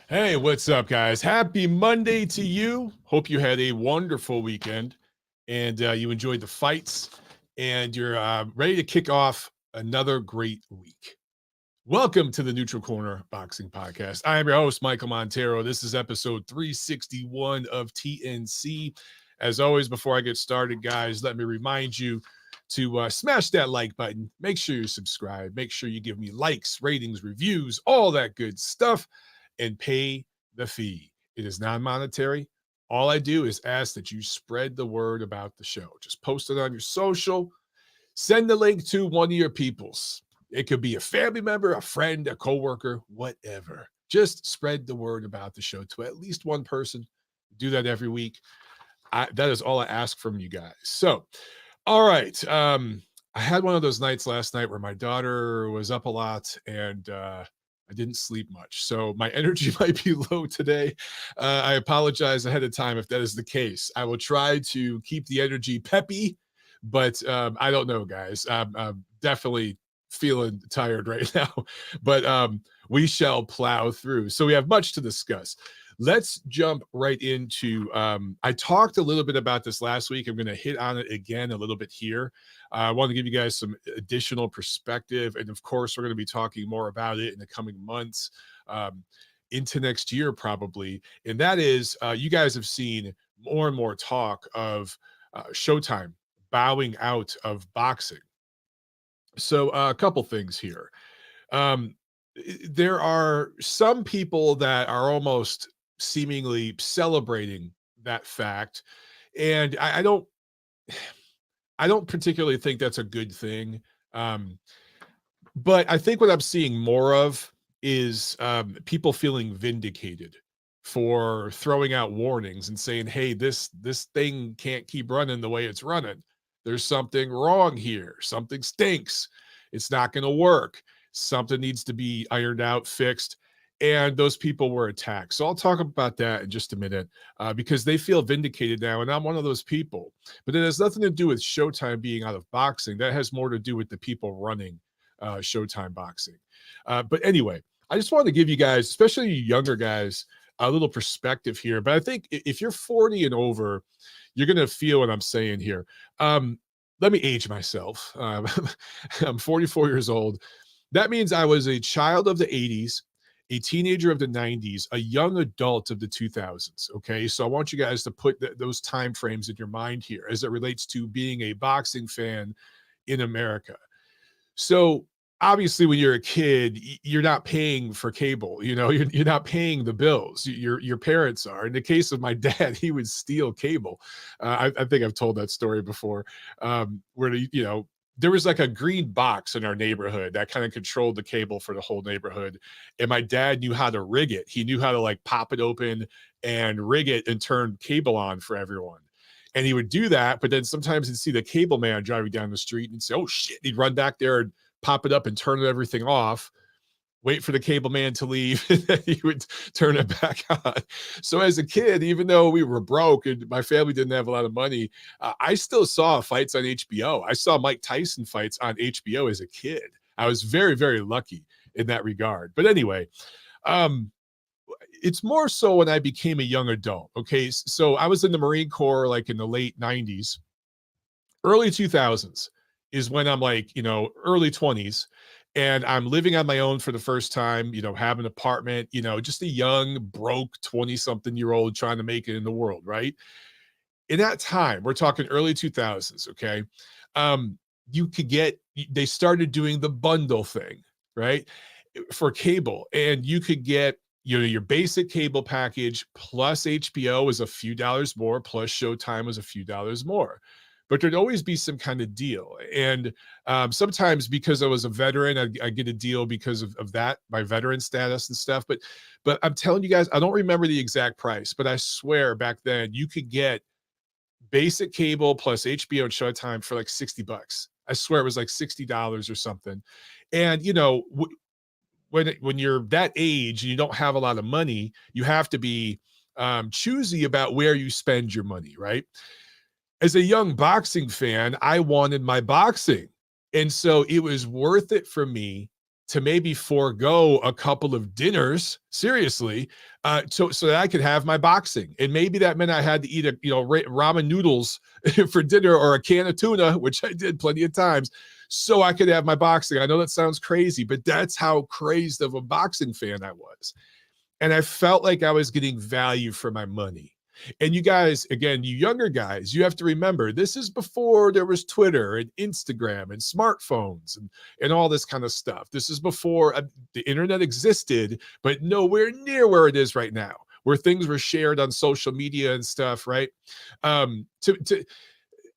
Hey, what's up, guys? Happy Monday to you. Hope you had a wonderful weekend and you enjoyed the fights and you're ready to kick off another great week. Welcome to the Neutral Corner Boxing Podcast. I am your host, Michael Montero. This is episode 361 of TNC. As always, before I get started, guys, let me remind you to smash that like button. Make sure you subscribe. Make sure you give me likes, ratings, reviews, all that good stuff, and pay the fee. It is non-monetary. All I do is ask that you spread the word about the show. Just post it on your social. Send the link to one of your peoples. It could be a family member, a friend, a coworker, whatever. Just spread the word about the show to at least one person. Do that every week. That is all I ask from you guys. So, all right. I had one of those nights last night where my daughter was up a lot and I didn't sleep much. So my energy might be low today. I apologize ahead of time if that is the case. I will try to keep the energy peppy, but I don't know, guys. I'm definitely feeling tired right now, but we shall plow through. So we have much to discuss. Let's jump right into I talked a little bit about this last week. I'm going to hit on it again a little bit here. I want to give you guys some additional perspective, and of course we're going to be talking more about it in the coming months, into next year probably. And that is, you guys have seen more and more talk of Showtime bowing out of boxing. So a couple things here. um there are some people that are almost seemingly celebrating that fact, and I don't particularly think that's a good thing. um but I think what I'm seeing more of is people feeling vindicated for throwing out warnings and saying, hey, this thing can't keep running the way it's running. There's something wrong here. Something stinks. It's not going to work. Something needs to be ironed out, fixed. And those people were attacked. So I'll talk about that in just a minute, because they feel vindicated now. And I'm one of those people. But it has nothing to do with Showtime being out of boxing. That has more to do with the people running Showtime boxing. But anyway, I just wanted to give you guys, especially you younger guys, a little perspective here. But I think if you're 40 and over, you're going to feel what I'm saying here. Let me age myself. I'm 44 years old. That means I was a child of the 80s, a teenager of the 90s, a young adult of the 2000s. Okay, so I want you guys to put those time frames in your mind here as it relates to being a boxing fan in America. So obviously, when you're a kid, you're not paying for cable. You're not paying the bills. Your parents are. In the case of my dad, he would steal cable. I think I've told that story before, where there was like a green box in our neighborhood that kind of controlled the cable for the whole neighborhood, and my dad knew how to rig it. He knew how to like pop it open and rig it and turn cable on for everyone. And he would do that, but then sometimes he'd see the cable man driving down the street and say, oh shit, he'd run back there and pop it up and turn everything off, wait for the cable man to leave, and then he would turn it back on. So as a kid, even though we were broke and my family didn't have a lot of money, I still saw fights on HBO. I saw Mike Tyson fights on HBO as a kid. I was very, very lucky in that regard. But anyway, it's more so when I became a young adult. Okay. So I was in the Marine Corps like in the late 90s, early 2000s is when I'm like, early 20s, and I'm living on my own for the first time, have an apartment, just a young, broke 20 something year old trying to make it in the world. Right. In that time, we're talking early 2000s. Okay. Um, they started doing the bundle thing, right? For cable, and you could get your basic cable package plus HBO was a few dollars more, plus Showtime was a few dollars more, but there'd always be some kind of deal. And sometimes because I was a veteran, I get a deal because of that, my veteran status and stuff. But I'm telling you guys, I don't remember the exact price, but I swear back then you could get basic cable plus HBO and Showtime for like $60. I swear it was like $60 or something. And when you're that age and you don't have a lot of money, you have to be choosy about where you spend your money, right? As a young boxing fan, I wanted my boxing. And so it was worth it for me to maybe forego a couple of dinners, seriously, so that I could have my boxing. And maybe that meant I had to eat ramen noodles for dinner or a can of tuna, which I did plenty of times, so I could have my boxing. I know that sounds crazy, but that's how crazed of a boxing fan I was. And I felt like I was getting value for my money. And you guys, again, you younger guys, you have to remember, this is before there was Twitter and Instagram and smartphones and all this kind of stuff. This is before the internet existed, but nowhere near where it is right now, where things were shared on social media and stuff, right?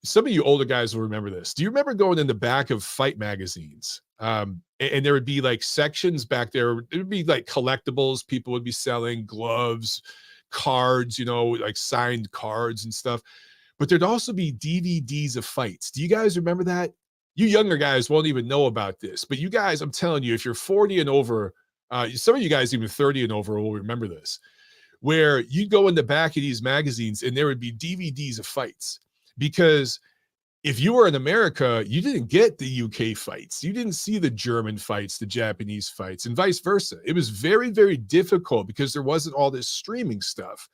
Some of you older guys will remember this. Do you remember going in the back of fight magazines? And there would be like sections back there. It would be like collectibles. People would be selling gloves, cards, like signed cards and stuff. But there'd also be DVDs of fights. Do you guys remember that? You younger guys won't even know about this. But you guys, I'm telling you, if you're 40 and over, some of you guys even 30 and over will remember this, where you'd go in the back of these magazines and there would be DVDs of fights. Because if you were in America, you didn't get the UK fights. You didn't see the German fights, the Japanese fights, and vice versa. It was very, very difficult because there wasn't all this streaming stuff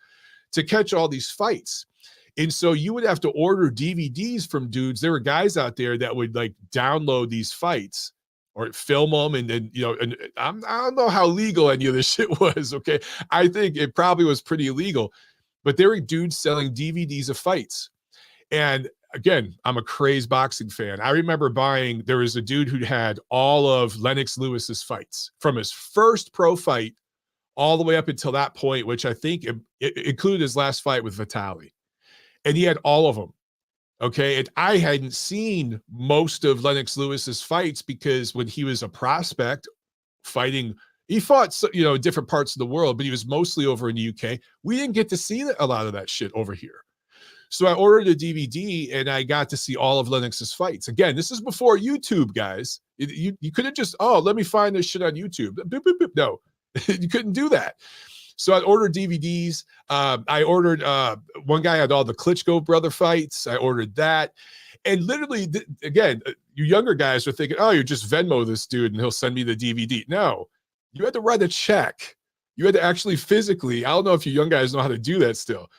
to catch all these fights. And so you would have to order DVDs from dudes. There were guys out there that would like download these fights or film them. And then, and I don't know how legal any of this shit was. Okay. I think it probably was pretty illegal, but there were dudes selling DVDs of fights. And again, I'm a crazed boxing fan. I remember there was a dude who had all of Lennox Lewis's fights from his first pro fight all the way up until that point, which I think it included his last fight with Vitali. And he had all of them. Okay. And I hadn't seen most of Lennox Lewis's fights because when he was a prospect fighting, he fought, different parts of the world, but he was mostly over in the UK. We didn't get to see a lot of that shit over here. So I ordered a DVD and I got to see all of Lennox's fights. Again, this is before YouTube, guys. You couldn't just, let me find this shit on YouTube. Boop, boop, boop. No, you couldn't do that. So I ordered DVDs. I ordered, one guy had all the Klitschko brother fights. I ordered that. And literally, again, you younger guys are thinking, you just Venmo this dude and he'll send me the DVD. No, you had to write a check. You had to actually physically, I don't know if you young guys know how to do that still.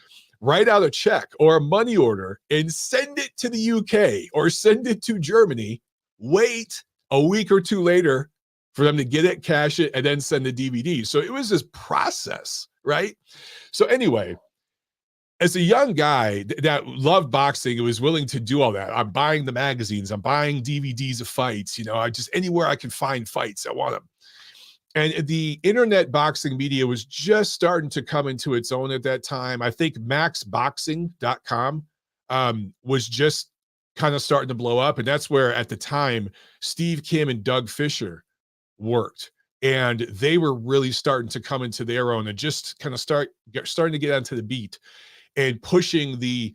Write out a check or a money order and send it to the UK or send it to Germany. Wait a week or two later for them to get it, cash it, and then send the DVD. So it was this process, right? So anyway, as a young guy that loved boxing and was willing to do all that, I'm buying the magazines, I'm buying DVDs of fights, I just anywhere I can find fights, I want them. And the internet boxing media was just starting to come into its own at that time. I think maxboxing.com was just kind of starting to blow up. And that's where, at the time, Steve Kim and Doug Fisher worked. And they were really starting to come into their own and just kind of starting to get onto the beat and pushing the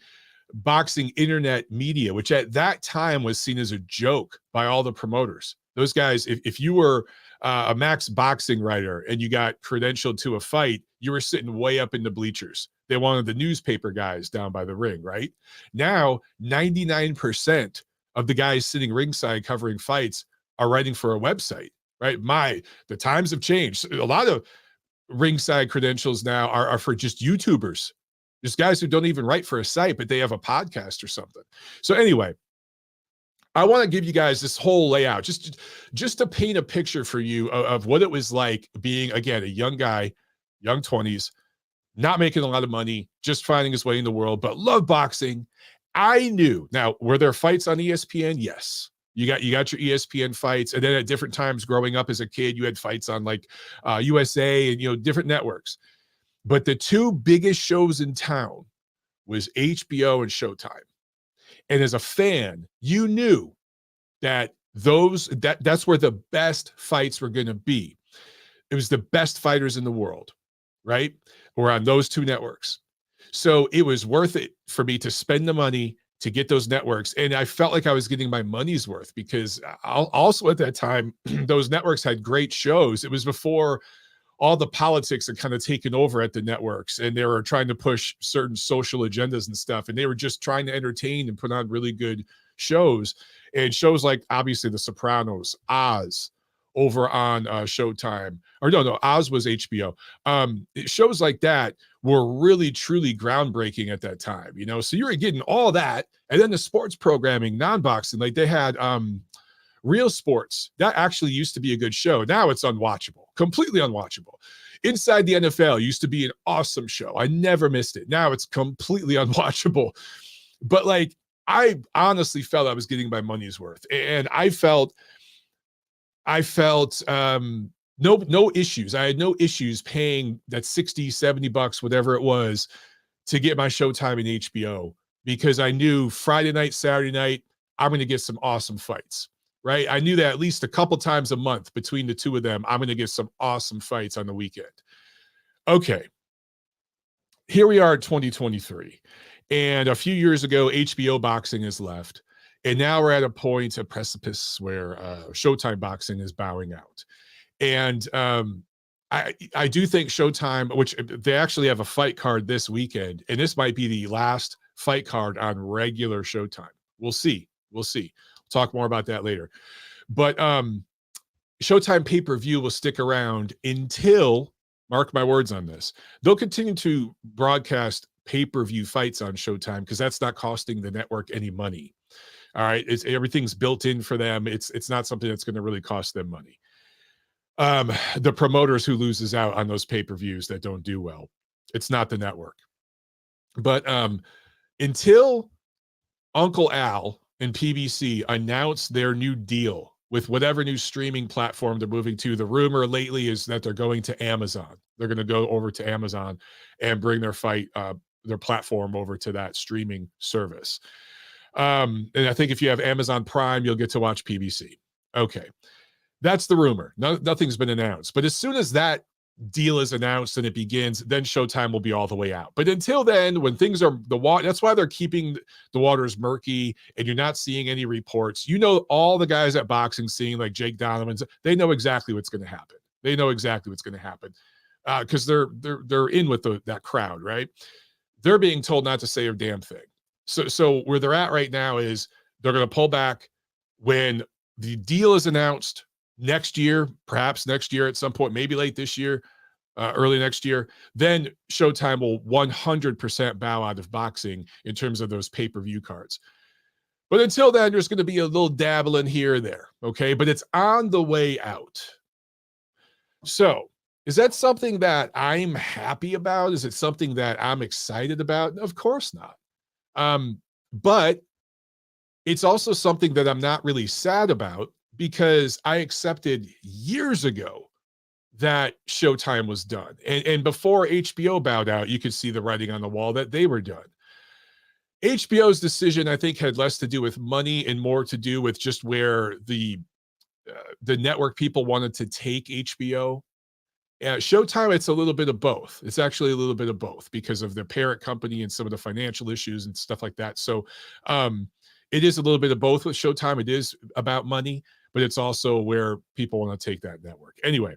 boxing internet media, which at that time was seen as a joke by all the promoters. Those guys, if you were a Max boxing writer and you got credentialed to a fight, you were sitting way up in the bleachers. They wanted the newspaper guys down by the ring, right? Now, 99% of the guys sitting ringside covering fights are writing for a website, right? The times have changed. A lot of ringside credentials now are for just YouTubers. There's guys who don't even write for a site, but they have a podcast or something. So anyway, I want to give you guys this whole layout, just to paint a picture for you of what it was like being, again, a young guy, young 20s, not making a lot of money, just finding his way in the world, but love boxing. I knew. Now, were there fights on ESPN? Yes. You got your ESPN fights. And then at different times growing up as a kid, you had fights on like USA and, different networks. But the two biggest shows in town was HBO and Showtime. And as a fan, you knew that that's where the best fights were going to be. It was the best fighters in the world, right? Were on those two networks. So it was worth it for me to spend the money to get those networks. And I felt like I was getting my money's worth because also at that time, those networks had great shows. It was before all the politics had kind of taken over at the networks, and they were trying to push certain social agendas and stuff. And they were just trying to entertain and put on really good shows, and shows like obviously The Sopranos, Oz, over on Showtime. Or no, Oz was HBO. Shows like that were really, truly groundbreaking at that time, you know? So you were getting all that. And then the sports programming, non-boxing, like they had Real Sports. That actually used to be a good show. Now it's unwatchable, completely unwatchable. Inside the NFL used to be an awesome show. I never missed it. Now it's completely unwatchable. But like, I honestly felt I was getting my money's worth. And I felt no issues. I had no issues paying that 60, 70 bucks, whatever it was, to get my Showtime and HBO, because I knew Friday night, Saturday night, I'm going to get some awesome fights, right? I knew that at least a couple times a month between the two of them, I'm going to get some awesome fights on the weekend. Okay. Here we are in 2023. And a few years ago, HBO boxing is left. And now we're at a point, a precipice, where Showtime boxing is bowing out. And I do think Showtime, which they actually have a fight card this weekend, and this might be the last fight card on regular Showtime. We'll see. We'll talk more about that later. But Showtime pay-per-view will stick around until, mark my words on this, they'll continue to broadcast pay-per-view fights on Showtime because that's not costing the network any money. All right, everything's built in for them. It's not something that's going to really cost them money. The promoters who loses out on those pay-per-views that don't do well, it's not the network. But until Uncle Al and PBC announce their new deal with whatever new streaming platform they're moving to, the rumor lately is that they're going to Amazon. They're going to go over to Amazon and bring their their platform over to that streaming service. And I think if you have Amazon Prime, you'll get to watch PBC. Okay. That's the rumor. Nothing's been announced. But as soon as that deal is announced and it begins, then Showtime will be all the way out. But until then, when things are that's why they're keeping the waters murky and you're not seeing any reports. You know, all the guys at boxing scene, like Jake Donovan's, they know exactly what's going to happen. They know exactly what's going to happen because they're in with that crowd, right? They're being told not to say a damn thing. So where they're at right now is they're going to pull back when the deal is announced next year, perhaps next year at some point, maybe late this year, early next year. Then Showtime will 100% bow out of boxing in terms of those pay-per-view cards. But until then, there's going to be a little dabbling here and there, okay? But it's on the way out. So is that something that I'm happy about? Is it something that I'm excited about? Of course not. But it's also something that I'm not really sad about because I accepted years ago that Showtime was done. And before HBO bowed out, you could see the writing on the wall that they were done. HBO's decision, I think, had less to do with money and more to do with just where the network people wanted to take HBO. Showtime, it's a little bit of both. It's actually a little bit of both because of their parent company and some of the financial issues and stuff like that. So it is a little bit of both with Showtime. It is about money, but it's also where people want to take that network. Anyway,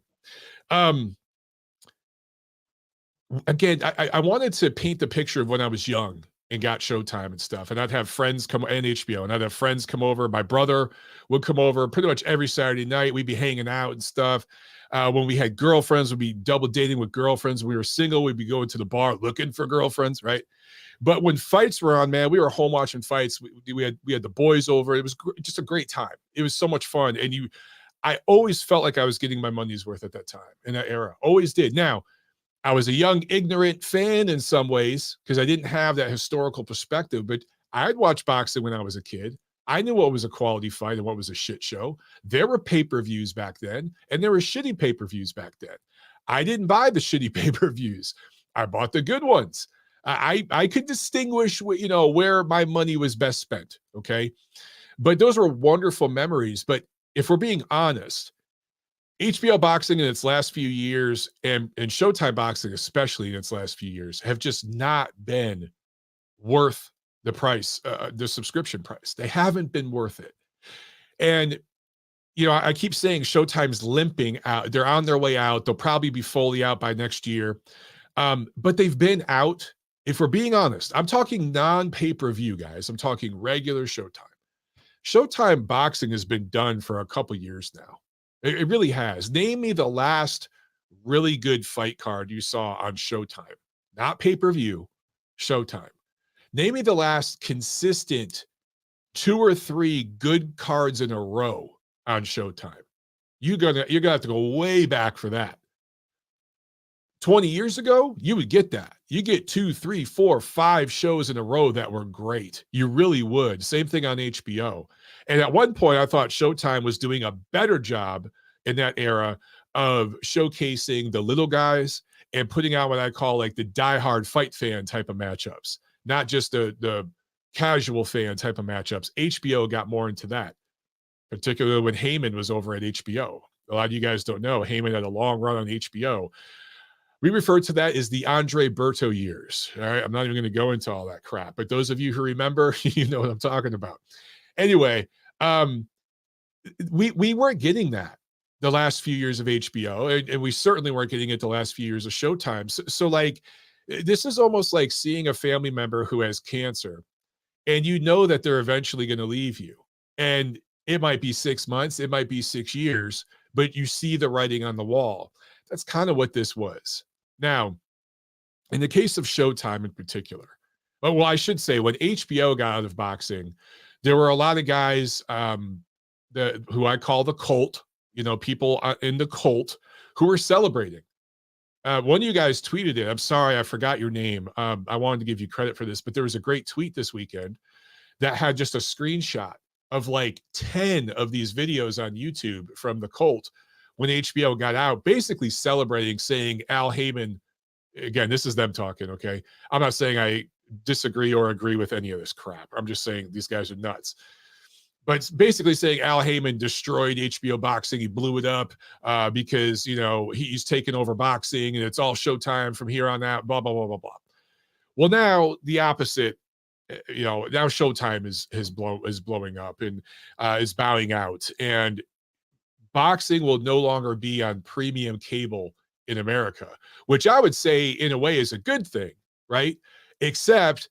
again, I wanted to paint the picture of when I was young and got Showtime and stuff. And I'd have friends come, and HBO, and I'd have friends come over. My brother would come over pretty much every Saturday night. We'd be hanging out and stuff. When we had girlfriends, we'd be double dating with girlfriends. When we were single, we'd be going to the bar looking for girlfriends, right? But when fights were on, man, we were home watching fights. We had the boys over. It was just a great time. It was so much fun. And I always felt like I was getting my money's worth at that time, in that era. Always did. Now, I was a young, ignorant fan in some ways because I didn't have that historical perspective, but I'd watch boxing when I was a kid. I knew what was a quality fight and what was a shit show. There were pay-per-views back then, and there were shitty pay-per-views back then. I didn't buy the shitty pay-per-views. I bought the good ones. I could distinguish, where my money was best spent, okay? But those were wonderful memories. But if we're being honest, HBO boxing in its last few years and Showtime boxing, especially in its last few years, have just not been worth the price, the subscription price. They haven't been worth it. And, I keep saying Showtime's limping out. They're on their way out. They'll probably be fully out by next year. But they've been out. If we're being honest, I'm talking non-pay-per-view, guys. I'm talking regular Showtime. Showtime boxing has been done for a couple years now. It really has. Name me the last really good fight card you saw on Showtime, not pay-per-view, Showtime. Name me the last consistent 2 or 3 good cards in a row on Showtime. You're gonna have to go way back for that. 20 years ago, you would get that. You get 2, 3, 4, 5 shows in a row that were great. You really would. Same thing on HBO. And at one point, I thought Showtime was doing a better job in that era of showcasing the little guys and putting out what I call like the diehard fight fan type of matchups, not just the casual fan type of matchups. HBO got more into that, particularly when Heyman was over at HBO. A lot of you guys don't know, Heyman had a long run on HBO. We refer to that as the Andre Berto years. All right. I'm not even going to go into all that crap, but those of you who remember, you know what I'm talking about. Anyway, we weren't getting that the last few years of HBO, and we certainly weren't getting it the last few years of Showtime. So like, this is almost like seeing a family member who has cancer, and you know that they're eventually going to leave you. And it might be 6 months, it might be 6 years, but you see the writing on the wall. That's kind of what this was. Now, in the case of Showtime in particular, well, I should say when HBO got out of boxing, there were a lot of guys who I call the cult, people in the cult who were celebrating. One of you guys tweeted it. I'm sorry, I forgot your name. I wanted to give you credit for this, but there was a great tweet this weekend that had just a screenshot of like 10 of these videos on YouTube from the cult when HBO got out, basically celebrating, saying Al Heyman, again, this is them talking, okay? I'm not saying I disagree or agree with any of this crap. I'm just saying these guys are nuts. But it's basically saying Al Heyman destroyed HBO boxing. He blew it up because, he's taken over boxing and it's all Showtime from here on out, blah, blah, blah, blah, blah. Well, now the opposite, now Showtime is blowing up and is bowing out. And boxing will no longer be on premium cable in America, which I would say in a way is a good thing, right? Except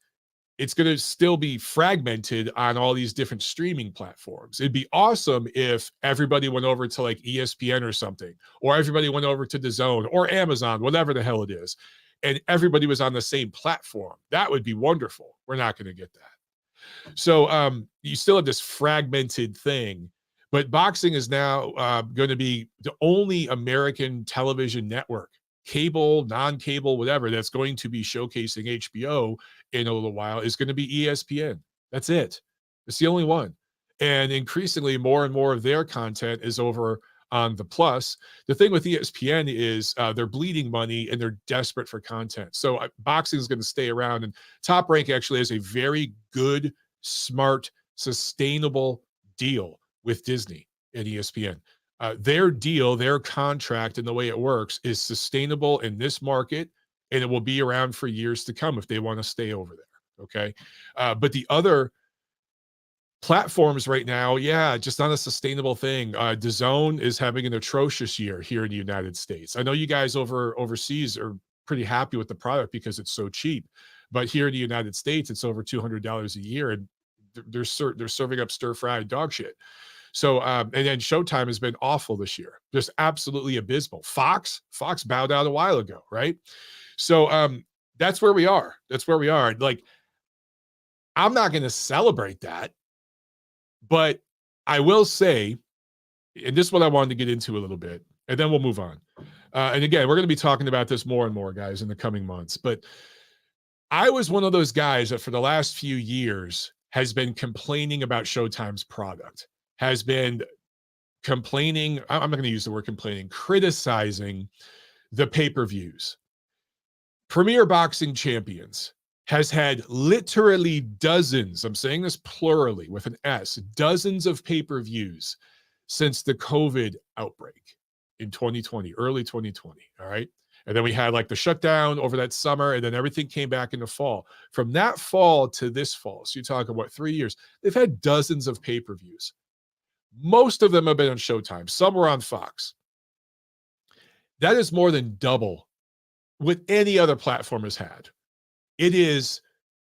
it's going to still be fragmented on all these different streaming platforms. It'd be awesome if everybody went over to like ESPN or something, or everybody went over to DAZN or Amazon, whatever the hell it is, and everybody was on the same platform. That would be wonderful. We're not going to get that. So you still have this fragmented thing. But boxing is now going to be the only American television network, cable, non-cable, whatever, that's going to be showcasing HBO in a little while is going to be ESPN. That's it. It's the only one. And increasingly, more and more of their content is over on the Plus. The thing with ESPN is they're bleeding money and they're desperate for content. So boxing is going to stay around. And Top Rank actually has a very good, smart, sustainable deal with Disney and ESPN. Their deal, their contract, and the way it works is sustainable in this market, and it will be around for years to come if they want to stay over there. Okay. But the other platforms right now, just not a sustainable thing. DAZN is having an atrocious year here in the United States. I know you guys overseas are pretty happy with the product because it's so cheap, but here in the United States, it's over $200 a year, and they're serving up stir-fried dog shit. So, and then Showtime has been awful this year, just absolutely abysmal. Fox bowed out a while ago, right? So that's where we are. That's where we are. Like, I'm not going to celebrate that, but I will say, and this is what I wanted to get into a little bit, and then we'll move on. And again, we're going to be talking about this more and more, guys, in the coming months. But I was one of those guys that for the last few years has been complaining about Showtime's product. Has been complaining, I'm not going to use the word complaining, criticizing the pay-per-views. Premier Boxing Champions has had literally dozens, I'm saying this plurally with an S, dozens of pay-per-views since the COVID outbreak in 2020, early 2020, all right? And then we had like the shutdown over that summer, and then everything came back in the fall. From that fall to this fall, so you're talking about 3 years, they've had dozens of pay-per-views. Most of them have been on Showtime. Some were on Fox. That is more than double what any other platform has had. It is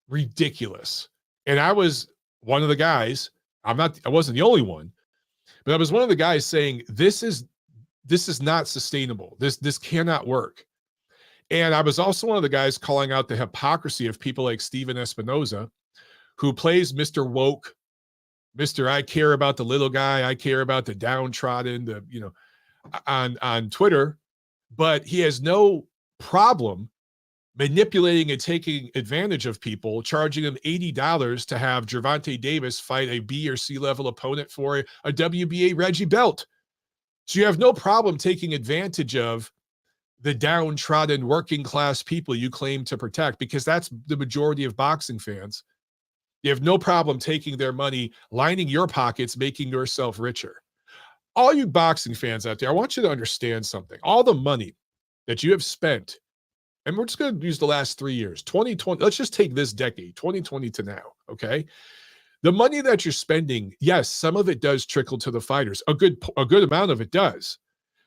ridiculous. And I was one of the guys, I wasn't the only one, but I was one of the guys saying, this is this is not sustainable. This cannot work. And I was also one of the guys calling out the hypocrisy of people like Steven Espinoza, who plays Mr. Woke, Mr. I care about the little guy, I care about the downtrodden, on Twitter, but he has no problem manipulating and taking advantage of people, charging them $80 to have Gervonta Davis fight a B or C level opponent for a WBA Reggie belt. So you have no problem taking advantage of the downtrodden working class people you claim to protect, because that's the majority of boxing fans. You have no problem taking their money, lining your pockets, making yourself richer. All you boxing fans out there, I want you to understand something. All the money that you have spent, and we're just going to use the last 3 years, 2020, let's just take this decade, 2020 to now, okay? The money that you're spending, yes, some of it does trickle to the fighters. A good amount of it does.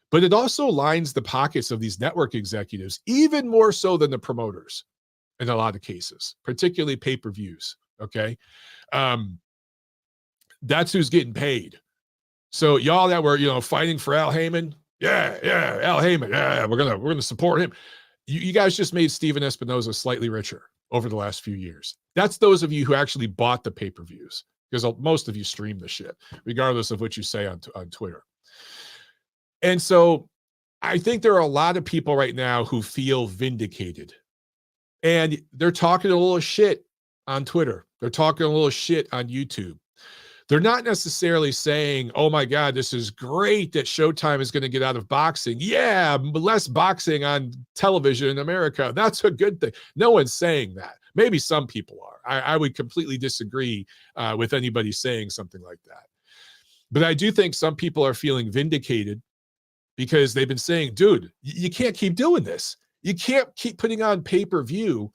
But it also lines the pockets of these network executives, even more so than the promoters in a lot of cases, particularly pay-per-views, okay? That's who's getting paid. So y'all that were, fighting for Al Heyman, yeah, Al Heyman, yeah, we're gonna support him. You guys just made Steven Espinoza slightly richer over the last few years. That's those of you who actually bought the pay-per-views, because most of you stream the shit, regardless of what you say on Twitter. And so I think there are a lot of people right now who feel vindicated. And they're talking a little shit on Twitter. They're talking a little shit on YouTube. They're not necessarily saying, oh my God, this is great that Showtime is going to get out of boxing. Yeah, less boxing on television in America. That's a good thing. No one's saying that. Maybe some people are. I would completely disagree with anybody saying something like that. But I do think some people are feeling vindicated because they've been saying, dude, you can't keep doing this. You can't keep putting on pay-per-view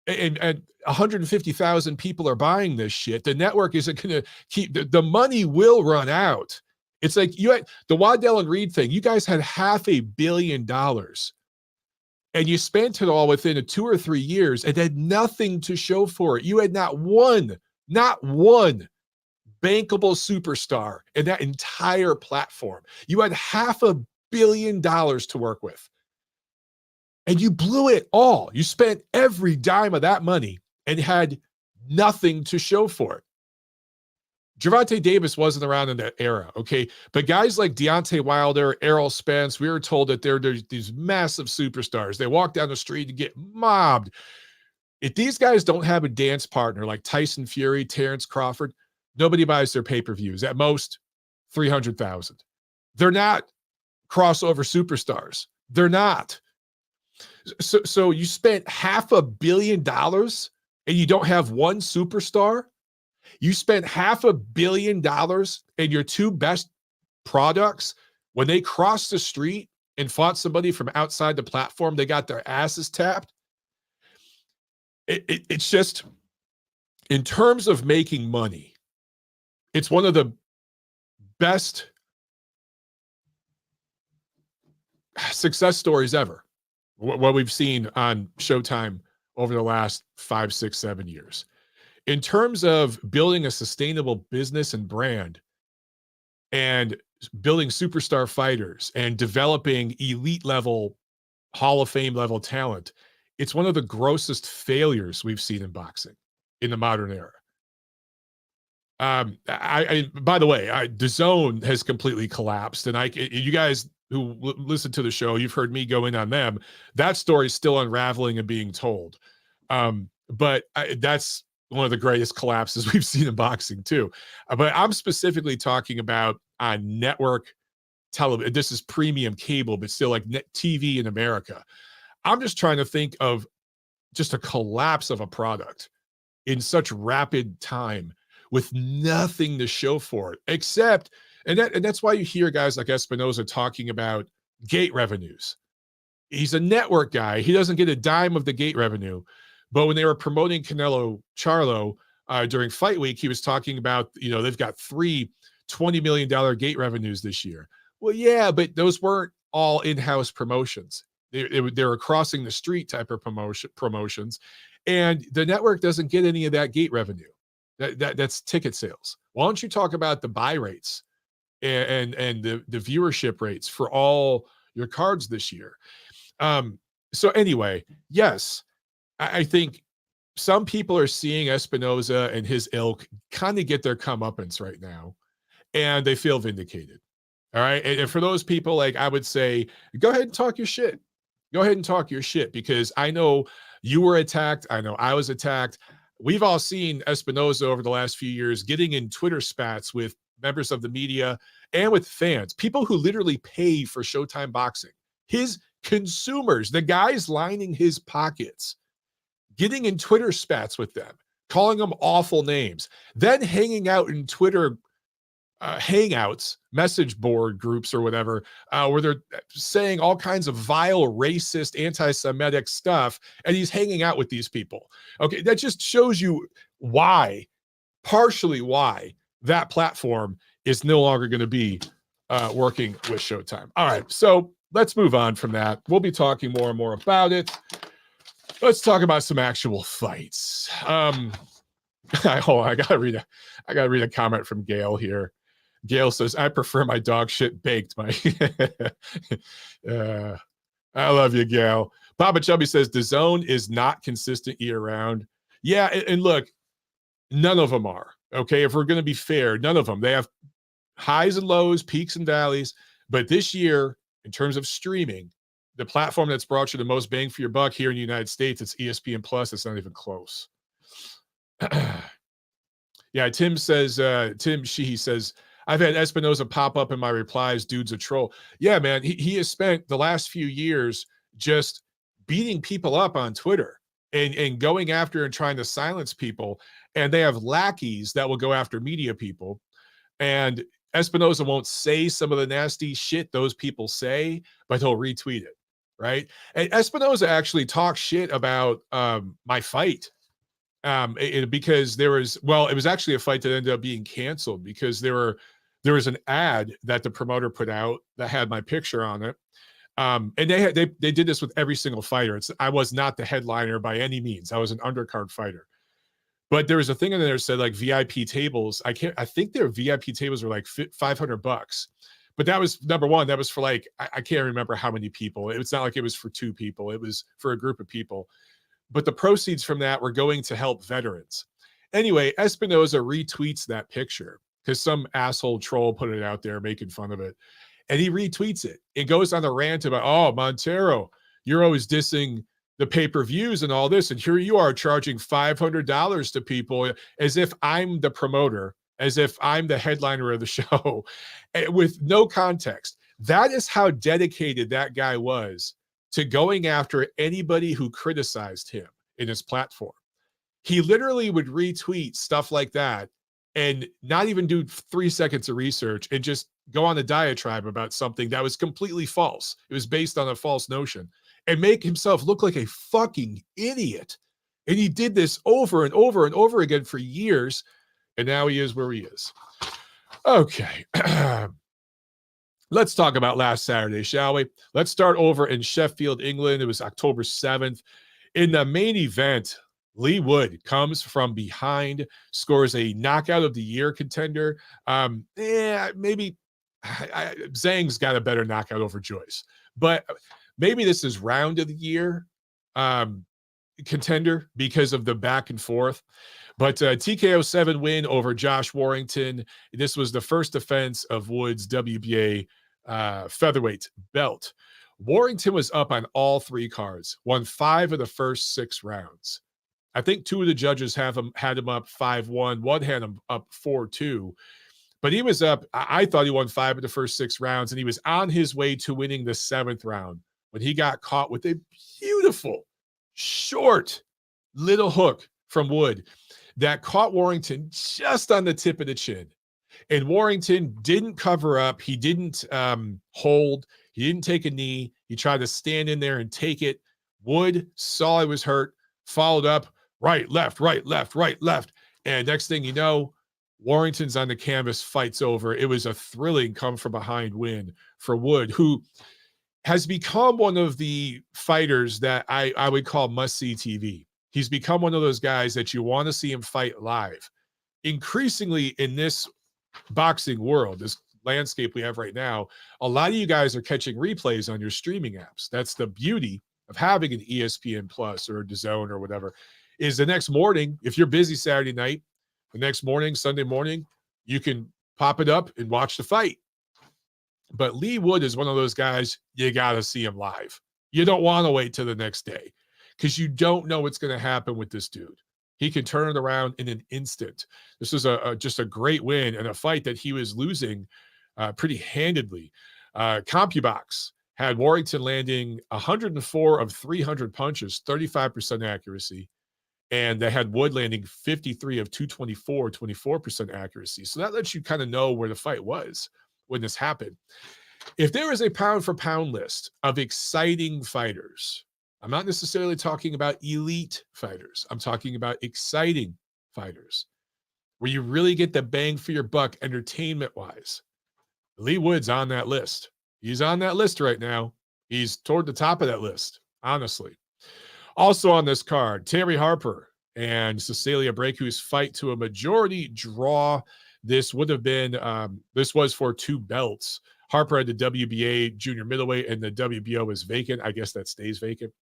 and 150,000 people are buying this shit. The network isn't going to keep, the money will run out. It's like you had the Waddell and Reed thing. You guys had $500 million and you spent it all within 2 or 3 years and had nothing to show for it. You had not one bankable superstar in that entire platform. You had $500 million to work with. And you blew it all. You spent every dime of that money and had nothing to show for it. Gervonta Davis wasn't around in that era, okay? But guys like Deontay Wilder, Errol Spence, we were told that they're these massive superstars. They walk down the street and get mobbed. If these guys don't have a dance partner like Tyson Fury, Terrence Crawford, nobody buys their pay-per-views. At most, 300,000. They're not crossover superstars. They're not. So you spent $500 million and you don't have one superstar? You spent $500 million and your two best products, when they crossed the street and fought somebody from outside the platform, they got their asses tapped. It's just, in terms of making money, it's one of the best success stories ever. What we've seen on Showtime over the last 5, 6, 7 years. In terms of building a sustainable business and brand and building superstar fighters and developing elite level, Hall of Fame level talent, it's one of the grossest failures we've seen in boxing in the modern era. By the way, DAZN has completely collapsed, and you guys who listen to the show, you've heard me go in on them. That story is still unraveling and being told. But that's one of the greatest collapses we've seen in boxing too. But I'm specifically talking about on network television. This is premium cable, but still like net TV in America. I'm just trying to think of just a collapse of a product in such rapid time with nothing to show for it, except, and that's why you hear guys like Espinoza talking about gate revenues. He's a network guy. He doesn't get a dime of the gate revenue. But when they were promoting Canelo Charlo during Fight Week, he was talking about, they've got 3 $20 million gate revenues this year. Well, yeah, but those weren't all in-house promotions. They were crossing the street type of promotions. And the network doesn't get any of that gate revenue. That's ticket sales. Why don't you talk about the buy rates and the viewership rates for all your cards this year. So anyway, yes, I think some people are seeing Espinoza and his ilk kind of get their comeuppance right now, and they feel vindicated. All right. And for those people, like, I would say, go ahead and talk your shit. Go ahead and talk your shit, because I know you were attacked. I know I was attacked. We've all seen Espinoza over the last few years getting in Twitter spats with members of the media and with fans, people who literally pay for Showtime Boxing, his consumers, the guys lining his pockets, getting in Twitter spats with them, calling them awful names, then hanging out in Twitter hangouts, message board groups or whatever, where they're saying all kinds of vile, racist, anti-Semitic stuff, and he's hanging out with these people. Okay, that just shows you why, partially why, that platform is no longer going to be working with Showtime. All right, so let's move on from that. We'll be talking more and more about it. Let's talk about some actual fights. I gotta read a comment from Gail here. Gail says, I prefer my dog shit baked. I love you, Gail. Papa Chubby says, the zone is not consistent year round. Yeah, and look, none of them are. Okay, if we're going to be fair, none of them. They have highs and lows, peaks and valleys. But this year, in terms of streaming, the platform that's brought you the most bang for your buck here in the United States, it's ESPN Plus. It's not even close. Yeah, Tim says, Tim Sheehy says, I've had Espinoza pop up in my replies. Dude's a troll. Yeah, man. He has spent the last few years just beating people up on Twitter and going after and trying to silence people. And they have lackeys that will go after media people. And Espinoza won't say some of the nasty shit those people say, but he'll retweet it, right? And Espinoza actually talked shit about my fight. Because it was actually a fight that ended up being canceled because there was an ad that the promoter put out that had my picture on it. And they did this with every single fighter. I was not the headliner by any means. I was an undercard fighter. But there was a thing in there that said like VIP tables. I think their VIP tables were like $500. But that was number one. That was for like, I can't remember how many people. It's not like it was for two people. It was for a group of people. But the proceeds from that were going to help veterans. Anyway, Espinoza retweets that picture because some asshole troll put it out there making fun of it. And he retweets it. It goes on a rant about, oh, Montero, you're always dissing the pay-per-views and all this. And here you are charging $500 to people as if I'm the promoter, as if I'm the headliner of the show, with no context. That is how dedicated that guy was to going after anybody who criticized him in his platform. He literally would retweet stuff like that and not even do 3 seconds of research and just go on a diatribe about something that was completely false. It was based on a false notion and make himself look like a fucking idiot. And he did this over and over and over again for years. And now he is where he is. Okay. Let's talk about last Saturday, shall we? Let's start over in Sheffield, England. It was October 7th. In the main event, Leigh Wood comes from behind, scores a knockout of the year contender. Maybe Zhang's got a better knockout over Joyce, but maybe this is round of the year contender because of the back and forth. But TKO 7 win over Josh Warrington. This was the first defense of Wood's WBA featherweight belt. Warrington was up on all three cards, won 5 of the first 6 rounds. I think 2 of the judges had him up 5-1. One had him up 4-2. But he was up. I thought he won 5 of the first 6 rounds, and he was on his way to winning the 7th round when he got caught with a beautiful, short little hook from Wood that caught Warrington just on the tip of the chin. And Warrington didn't cover up. He didn't hold. He didn't take a knee. He tried to stand in there and take it. Wood saw he was hurt, followed up, right, left, right, left, right, left. And next thing you know, Warrington's on the canvas, fight's over. It was a thrilling come-from-behind win for Wood, who has become one of the fighters that I would call must-see TV. He's become one of those guys that you want to see him fight live. Increasingly in this boxing world, this landscape we have right now, a lot of you guys are catching replays on your streaming apps. That's the beauty of having an ESPN Plus or a DAZN or whatever, is the next morning, if you're busy Saturday night, the next morning, Sunday morning, you can pop it up and watch the fight. But Leigh Wood is one of those guys, you got to see him live. You don't want to wait till the next day because you don't know what's going to happen with this dude. He can turn it around in an instant. This was just a great win and a fight that he was losing pretty handedly. CompuBox had Warrington landing 104 of 300 punches, 35% accuracy. And they had Wood landing 53 of 224, 24% accuracy. So that lets you kind of know where the fight was when this happened. If there is a pound for pound list of exciting fighters, I'm not necessarily talking about elite fighters. I'm talking about exciting fighters where you really get the bang for your buck entertainment wise. Leigh Wood's on that list. He's on that list right now. He's toward the top of that list, honestly. Also on this card, Terry Harper and Cecilia Braekhus fight to a majority draw. This would have been, this was for 2 belts. Harper had the WBA junior middleweight and the WBO was vacant. I guess that stays vacant.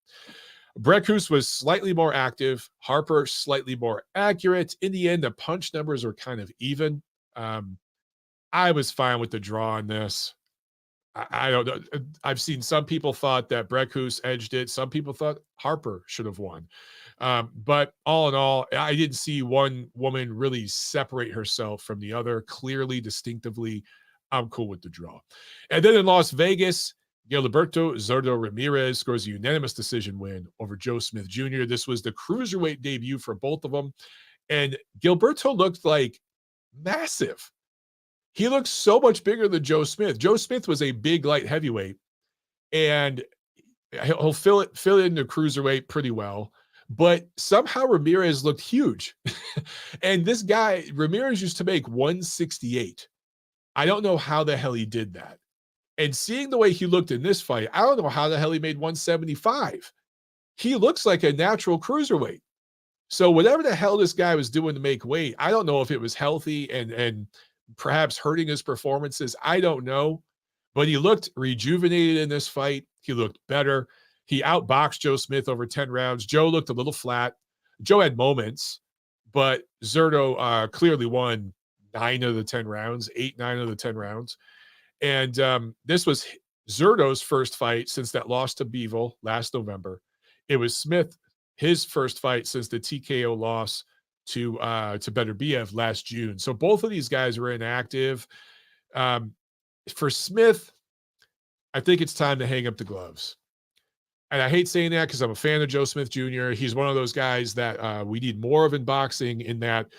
Braekhus was slightly more active. Harper slightly more accurate. In the end, the punch numbers were kind of even. I was fine with the draw on this. I don't know. I've seen some people thought that Braekhus edged it. Some people thought Harper should have won. But all in all, I didn't see one woman really separate herself from the other clearly, distinctively. I'm cool with the draw. And then in Las Vegas, Gilberto Zurdo Ramirez scores a unanimous decision win over Joe Smith Jr. This was the cruiserweight debut for both of them. And Gilberto looked like massive. He looks so much bigger than Joe Smith. Joe Smith was a big light heavyweight, and he'll fill in the cruiserweight pretty well. But somehow Ramirez looked huge. And this guy, Ramirez, used to make 168. I don't know how the hell he did that. And seeing the way he looked in this fight, I don't know how the hell he made 175. He looks like a natural cruiserweight. So whatever the hell this guy was doing to make weight, I don't know if it was healthy and perhaps hurting his performances. I don't know. But he looked rejuvenated in this fight. He looked better. He outboxed Joe Smith over 10 rounds. Joe looked a little flat. Joe had moments, but Zurdo clearly won 9 of the 10 rounds, 8-9 of the 10 rounds. And this was Zurdo's first fight since that loss to Bivol last November. It was Smith, his first fight since the TKO loss to Beterbiev last June. So both of these guys were inactive. For Smith, I think it's time to hang up the gloves. And I hate saying that because I'm a fan of Joe Smith Jr. He's one of those guys that we need more of in boxing, in that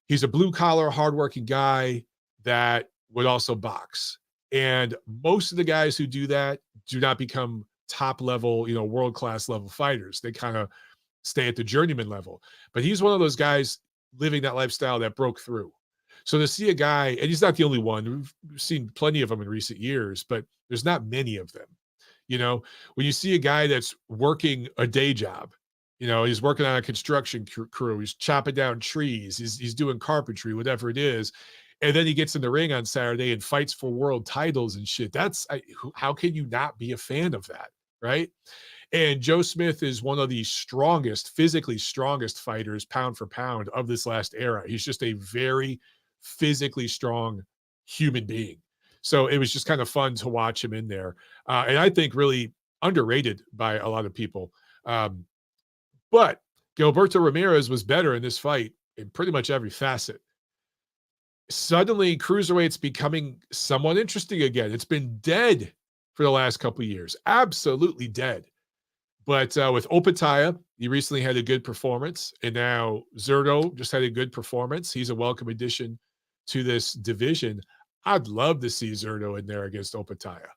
he's a blue-collar, hardworking guy that would also box. And most of the guys who do that do not become top-level, world-class level fighters. They kind of stay at the journeyman level. But he's one of those guys living that lifestyle that broke through. So to see a guy, and he's not the only one, we've seen plenty of them in recent years, but there's not many of them. When you see a guy that's working a day job, he's working on a construction crew, he's chopping down trees, he's doing carpentry, whatever it is, and then he gets in the ring on Saturday and fights for world titles and shit. How can you not be a fan of that, right? And Joe Smith is one of the physically strongest fighters, pound for pound, of this last era. He's just a very physically strong human being. So it was just kind of fun to watch him in there. And I think really underrated by a lot of people. But Gilberto Ramirez was better in this fight in pretty much every facet. Suddenly, cruiserweight's becoming somewhat interesting again. It's been dead for the last couple of years. Absolutely dead. But with Opataya, he recently had a good performance. And now Zurdo just had a good performance. He's a welcome addition to this division. I'd love to see Zurdo in there against Opataya.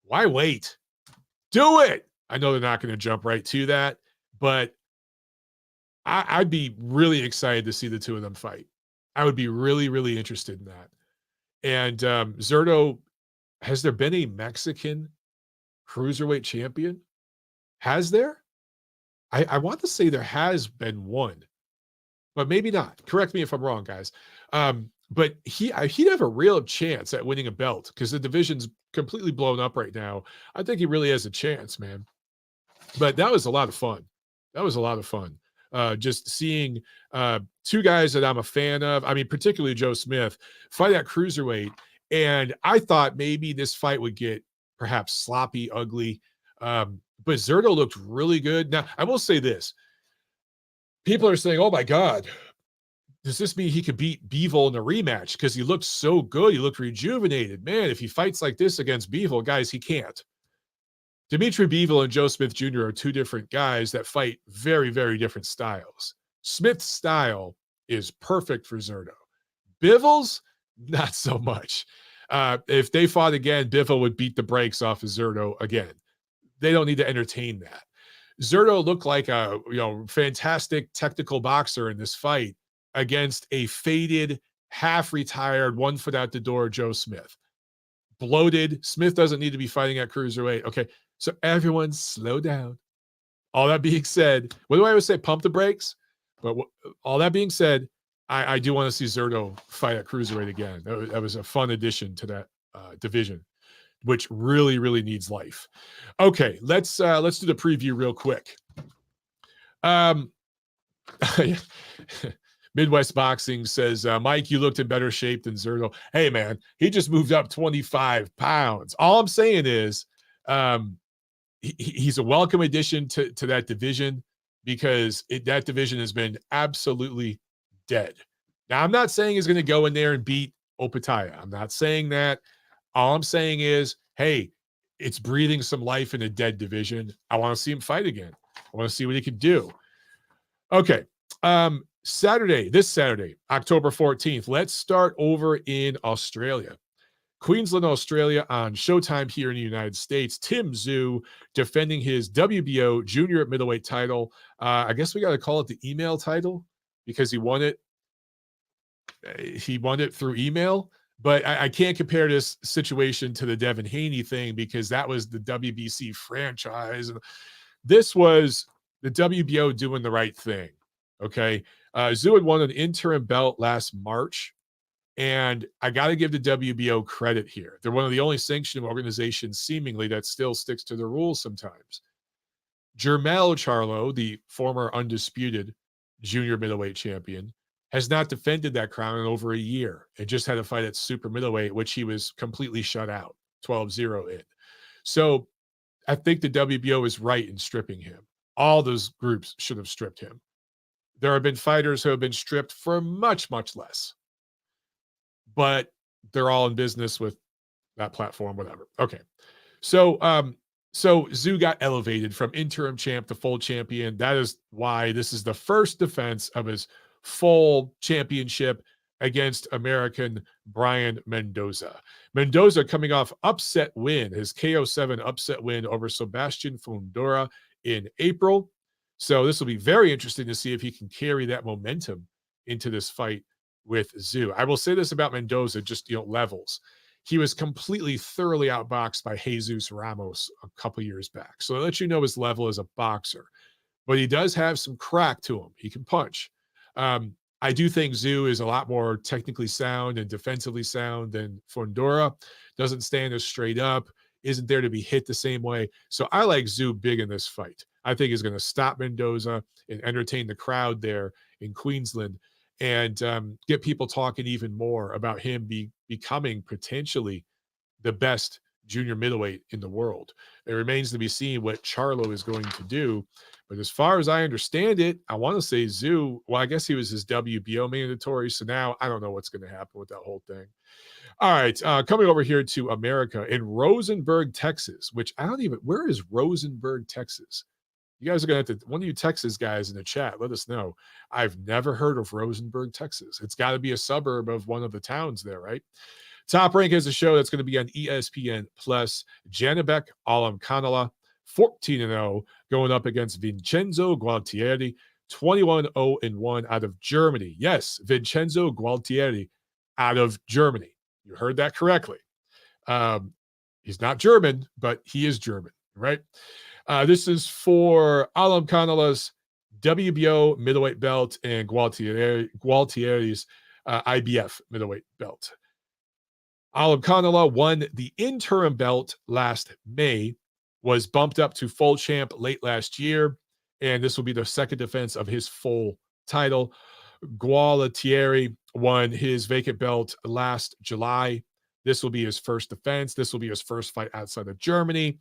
Why wait? Do it! I know they're not going to jump right to that, but I'd be really excited to see the two of them fight. I would be really, really interested in that. And Zurdo, has there been a Mexican cruiserweight champion? Has there? I want to say there has been one, but maybe not. Correct me if I'm wrong, guys. but he'd have a real chance at winning a belt because the division's completely blown up right now. I think he really has a chance, man. But that was a lot of fun. That was a lot of fun. Just seeing two guys that I'm a fan of. I mean, particularly Joe Smith fight at cruiserweight. And I thought maybe this fight would get perhaps sloppy, ugly. But Zurdo looked really good. Now, I will say this. People are saying, oh my God, does this mean he could beat Bivol in a rematch? Because he looked so good. He looked rejuvenated. Man, if he fights like this against Bivol, guys, he can't. Dimitri Bivol and Joe Smith Jr. are two different guys that fight very, very different styles. Smith's style is perfect for Zurdo. Bivol's, not so much. If they fought again, Bivol would beat the brakes off of Zurdo again. They don't need to entertain that. Zurdo looked like a fantastic technical boxer in this fight against a faded, half-retired, one foot out the door Joe Smith. Bloated. Smith doesn't need to be fighting at cruiserweight. Okay, so everyone slow down. All that being said, what do I always say? Pump the brakes. But all that being said, I do want to see Zurdo fight at cruiserweight again. That was a fun addition to that division, which really, really needs life. Okay, let's do the preview real quick. Midwest Boxing says, Mike, you looked in better shape than Zurdo. Hey, man, he just moved up 25 pounds. All I'm saying is he's a welcome addition to that division because that division has been absolutely dead. Now, I'm not saying he's going to go in there and beat Opataya. I'm not saying that. All I'm saying is, hey, it's breathing some life in a dead division. I want to see him fight again. I want to see what he can do. Okay. This Saturday, October 14th, let's start over in Australia. Queensland, Australia on Showtime here in the United States. Tim Tszyu defending his WBO junior middleweight title. I guess we got to call it the email title because he won it. He won it through email, but I can't compare this situation to the Devin Haney thing because that was the WBC franchise. This was the WBO doing the right thing. Okay. Tszyu had won an interim belt last March, and I got to give the WBO credit here. They're one of the only sanctioning organizations seemingly that still sticks to the rules sometimes. Jermell Charlo, the former undisputed junior middleweight champion, has not defended that crown in over a year. It just had a fight at super middleweight, which he was completely shut out, 12-0 in. So I think the WBO is right in stripping him. All those groups should have stripped him. There have been fighters who have been stripped for much, much less. But they're all in business with that platform, whatever. Okay. So Tszyu got elevated from interim champ to full champion. That is why this is the first defense of his full championship against American Brian Mendoza. Mendoza coming off upset win, his KO7 upset win over Sebastian Fundora in April. So this will be very interesting to see if he can carry that momentum into this fight with Tszyu. I will say this about Mendoza, just levels. He was completely, thoroughly outboxed by Jesus Ramos a couple years back. So that lets you know his level as a boxer. But he does have some crack to him. He can punch. I do think Tszyu is a lot more technically sound and defensively sound than Fundora. Doesn't stand as straight up. Isn't there to be hit the same way. So I like Tszyu big in this fight. I think he's going to stop Mendoza and entertain the crowd there in Queensland and get people talking even more about him becoming potentially the best junior middleweight in the world. It remains to be seen what Charlo is going to do. But as far as I understand it, I want to say Tszyu, well, I guess he was his WBO mandatory. So now I don't know what's going to happen with that whole thing. All right. Coming over here to America in Rosenberg, Texas, which where is Rosenberg, Texas? You guys are going to have to, one of you Texas guys in the chat, let us know. I've never heard of Rosenberg, Texas. It's got to be a suburb of one of the towns there, right? Top Rank is a show that's going to be on ESPN Plus. Janibek Alimkhanuly, 14-0, going up against Vincenzo Gualtieri, 21-0-1 out of Germany. Yes, Vincenzo Gualtieri out of Germany. You heard that correctly. He's not German, but he is German, right? This is for Alimkhanuly's WBO middleweight belt and Gualtieri's IBF middleweight belt. Alimkhanuly won the interim belt last May, was bumped up to full champ late last year, and this will be the second defense of his full title. Gualtieri won his vacant belt last July. This will be his first defense. This will be his first fight outside of Germany.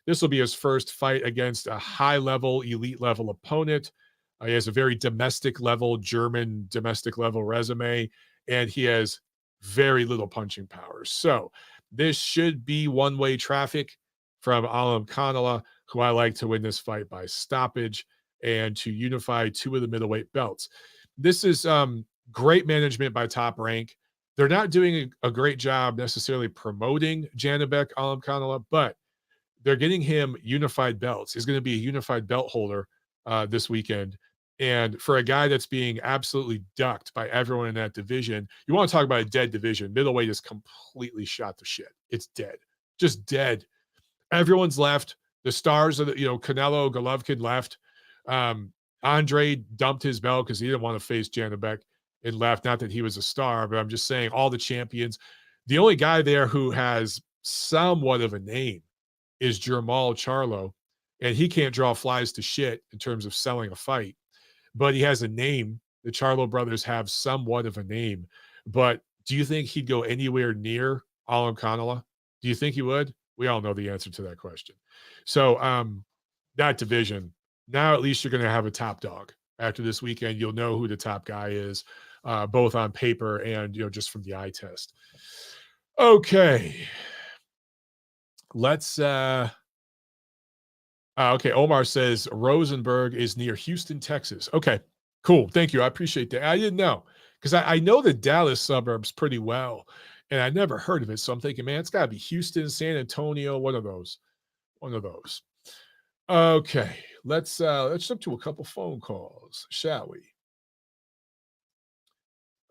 This will be his first fight against a high-level, elite-level opponent. He has a very domestic-level, German domestic-level resume, and he has very little punching power. So this should be one-way traffic from Alimkhanuly, who I like to win this fight by stoppage and to unify two of the middleweight belts. This is great management by Top Rank. They're not doing a great job necessarily promoting Janibek Alimkhanuly, but they're getting him unified belts. He's going to be a unified belt holder this weekend. And for a guy that's being absolutely ducked by everyone in that division, you want to talk about a dead division. Middleweight is completely shot to shit. It's dead. Just dead. Everyone's left. The stars of the, Canelo, Golovkin left. Andre dumped his belt because he didn't want to face Janibek and left. Not that he was a star, but I'm just saying all the champions. The only guy there who has somewhat of a name is Jermall Charlo, and he can't draw flies to shit in terms of selling a fight. But he has a name. The Charlo brothers have somewhat of a name. But do you think he'd go anywhere near Alimkhanuly? Do you think he would? We all know the answer to that question. So that division, now at least you're going to have a top dog. After this weekend, you'll know who the top guy is, both on paper and just from the eye test. Okay. Let's okay, Omar says Rosenberg is near Houston, Texas. Okay, cool. Thank you. I appreciate that. I didn't know because I know the Dallas suburbs pretty well, and I never heard of it. So I'm thinking, man, it's got to be Houston, San Antonio, one of those. Okay, let's jump to a couple phone calls, shall we?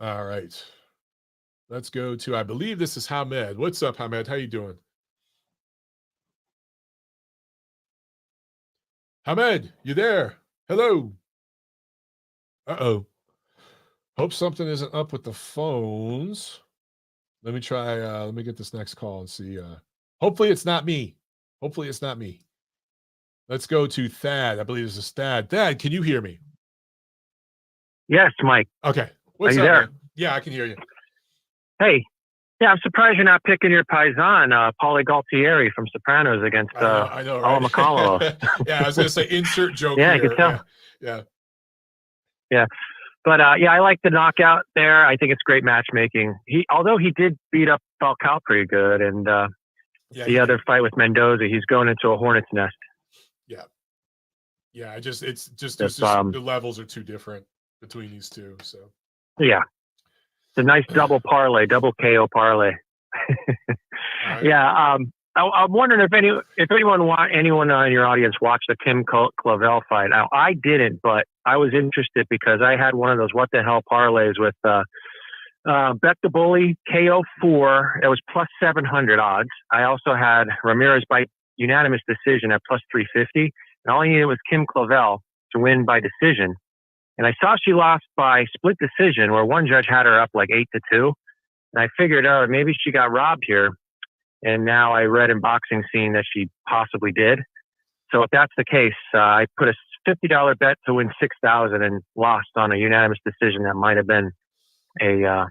All right. Let's go to, I believe this is Hamed. What's up, Hamed? How you doing? Hamed, you there? Hello. Uh-oh. Hope something isn't up with the phones. Let me try, let me get this next call and see. Hopefully it's not me. Let's go to Thad. I believe this is Thad. Thad, can you hear me? Yes, Mike. Okay. What's up, there? Man? Yeah, I can hear you. Hey. Yeah, I'm surprised you're not picking your paisan, Paulie Gualtieri from Sopranos against I know, right? Alimkhanuly. Yeah, I was going to say insert joke yeah, here. You can tell. Yeah. But, I like the knockout there. I think it's great matchmaking. Although he did beat up Falcao pretty good, and the other fight with Mendoza, he's going into a hornet's nest. Yeah, it's just the levels are too different between these two. So yeah. It's a nice double parlay, double KO parlay. Right. Yeah, I'm wondering if anyone in your audience watched the Kim Clavel fight. Now, I didn't, but I was interested because I had one of those what the hell parlays with Bet the Bully KO4. It was plus 700 odds. I also had Ramirez by unanimous decision at plus 350, and all I needed was Kim Clavel to win by decision. And I saw she lost by split decision where one judge had her up like 8-2. And I figured, maybe she got robbed here. And now I read in Boxing Scene that she possibly did. So if that's the case, I put a $50 bet to win $6,000 and lost on a unanimous decision that might have been a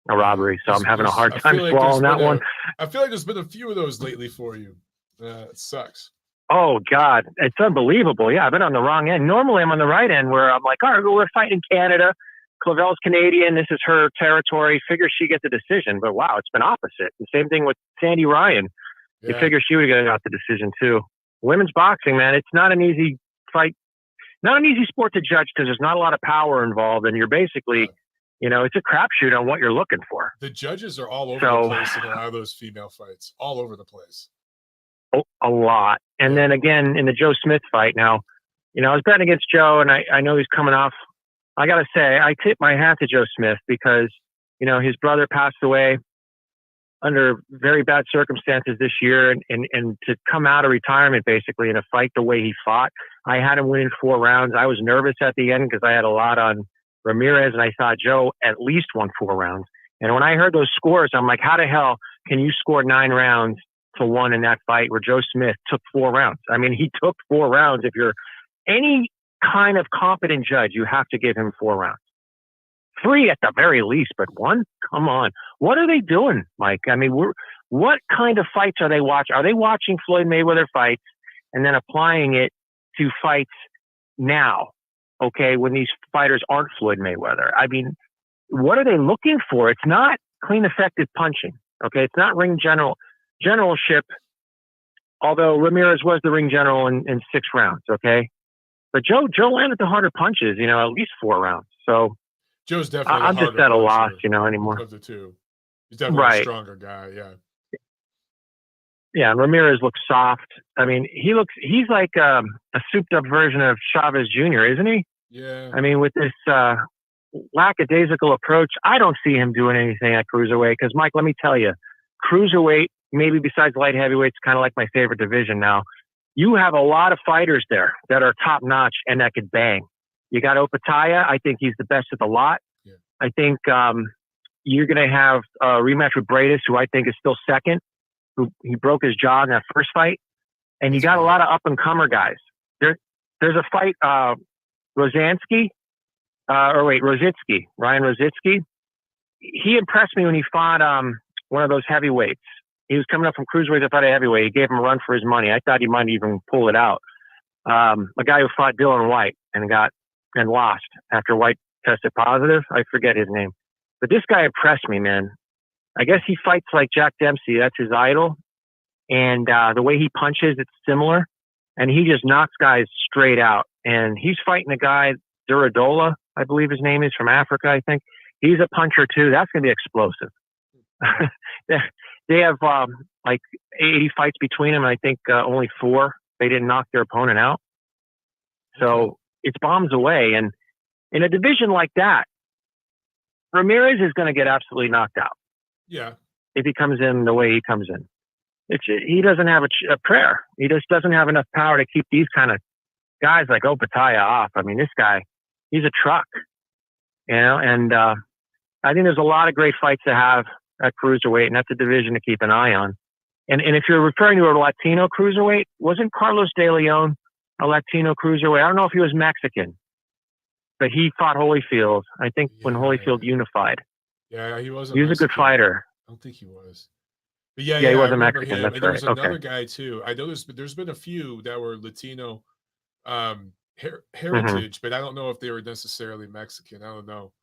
robbery. So I'm having a hard time swallowing that one. I feel like there's been a few of those lately for you. It sucks. Oh, God. It's unbelievable. Yeah, I've been on the wrong end. Normally, I'm on the right end where I'm like, all right, well, we're fighting Canada. Clavel's Canadian. This is her territory. Figure she gets a decision. But, wow, it's been opposite. The same thing with Sandy Ryan. Yeah. You figure she would have got the decision, too. Women's boxing, man, it's not an easy fight. Not an easy sport to judge because there's not a lot of power involved. And you're basically, it's a crapshoot on what you're looking for. The judges are all over the place in a lot of those female fights. All over the place. A lot. And then again, in the Joe Smith fight now, I was betting against Joe and I know he's coming off. I got to say, I tip my hat to Joe Smith because, his brother passed away under very bad circumstances this year. And to come out of retirement, basically, in a fight the way he fought, I had him winning 4 rounds. I was nervous at the end because I had a lot on Ramirez, and I thought Joe at least won 4 rounds. And when I heard those scores, I'm like, how the hell can you score 9 rounds to 1 in that fight where Joe Smith took 4 rounds? I mean, he took 4 rounds. If you're any kind of competent judge, you have to give him 4 rounds. 3 at the very least, but 1? Come on. What are they doing, Mike? I mean, what kind of fights are they watching? Are they watching Floyd Mayweather fights and then applying it to fights now, okay, when these fighters aren't Floyd Mayweather? I mean, what are they looking for? It's not clean, effective punching, okay? It's not ring generalship, although Ramirez was the ring general in 6 rounds, okay? But Joe landed the harder punches, at least 4 rounds. So Joe's definitely I'm just at a loss, anymore. Of the two. He's definitely a stronger guy, yeah. Yeah, and Ramirez looks soft. I mean, he's like a souped-up version of Chavez Jr., isn't he? Yeah. I mean, with this lackadaisical approach, I don't see him doing anything at cruiserweight. Because, Mike, let me tell you, cruiserweight, maybe besides light heavyweight, it's kind of like my favorite division now. You have a lot of fighters there that are top-notch and that could bang. You got Opataya. I think he's the best of the lot. Yeah. I think you're going to have a rematch with Bradis, who I think is still second. He broke his jaw in that first fight. And you got a lot of up-and-comer guys. There's a fight, Ryan Rositsky. He impressed me when he fought one of those heavyweights. He was coming up from cruiserweight to fight a heavyweight. He gave him a run for his money. I thought he might even pull it out. A guy who fought Dylan White and lost after White tested positive. I forget his name. But this guy impressed me, man. I guess he fights like Jack Dempsey. That's his idol. And the way he punches, it's similar. And he just knocks guys straight out. And he's fighting a guy, Zurdo, I believe his name is, from Africa, I think. He's a puncher, too. That's going to be explosive. They have like 80 fights between them. I think only 4. They didn't knock their opponent out. So it's bombs away. And in a division like that, Ramirez is going to get absolutely knocked out. Yeah. If he comes in the way he comes in. He doesn't have a prayer. He just doesn't have enough power to keep these kind of guys like Opataya off. I mean, this guy, he's a truck. And I think there's a lot of great fights to have at cruiserweight, and that's a division to keep an eye on. And if you're referring to a Latino cruiserweight, wasn't Carlos De Leon a Latino cruiserweight? I don't know if he was Mexican, but he fought Holyfield, I think, when Holyfield unified. Yeah, he was. He was a good fighter. I don't think he was. But yeah, he wasn't Mexican. Him. That's and there was right. another guy too. I know there's been a few that were Latino heritage, but I don't know if they were necessarily Mexican. I don't know.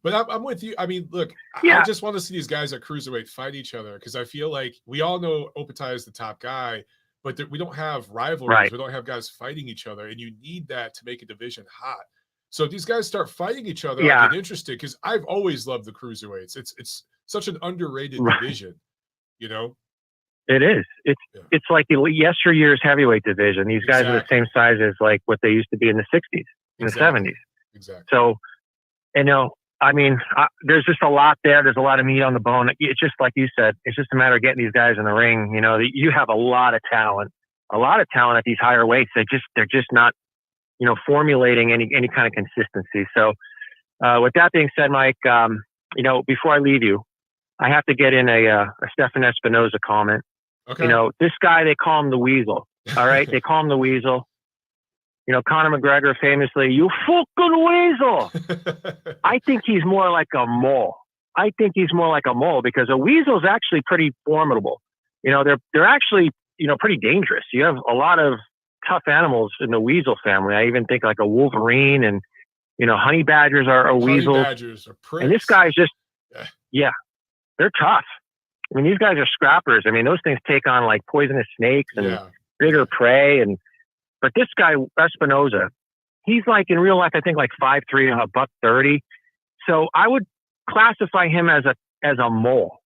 But I'm with you. I mean, look, I just want to see these guys at cruiserweight fight each other because I feel like we all know Opataya is the top guy, but we don't have rivalries. Right. We don't have guys fighting each other, and you need that to make a division hot. So if these guys start fighting each other, I get interested because I've always loved the cruiserweights. It's such an underrated division, It is. It's like yesteryear's heavyweight division. These guys are the same size as like what they used to be in the 60s, in the 70s. Exactly. So, I mean, there's just a lot there. There's a lot of meat on the bone. It's just like you said. It's just a matter of getting these guys in the ring. You have a lot of talent at these higher weights. They're just not, formulating any kind of consistency. So, with that being said, Mike, before I leave you, I have to get in a Stephan Espinoza comment. Okay. This guy, they call him the Weasel. All right, they call him the Weasel. Conor McGregor famously, "You fucking weasel." I think he's more like a mole. Because a weasel is actually pretty formidable. They're actually, pretty dangerous. You have a lot of tough animals in the weasel family. I even think like a wolverine and, honey badgers are weasels. Honey badgers are pricks. And this guy's just, they're tough. I mean, these guys are scrappers. I mean, those things take on like poisonous snakes and bigger prey. But this guy, Espinoza, he's like in real life, I think like 5'3", $130. So I would classify him as a mole,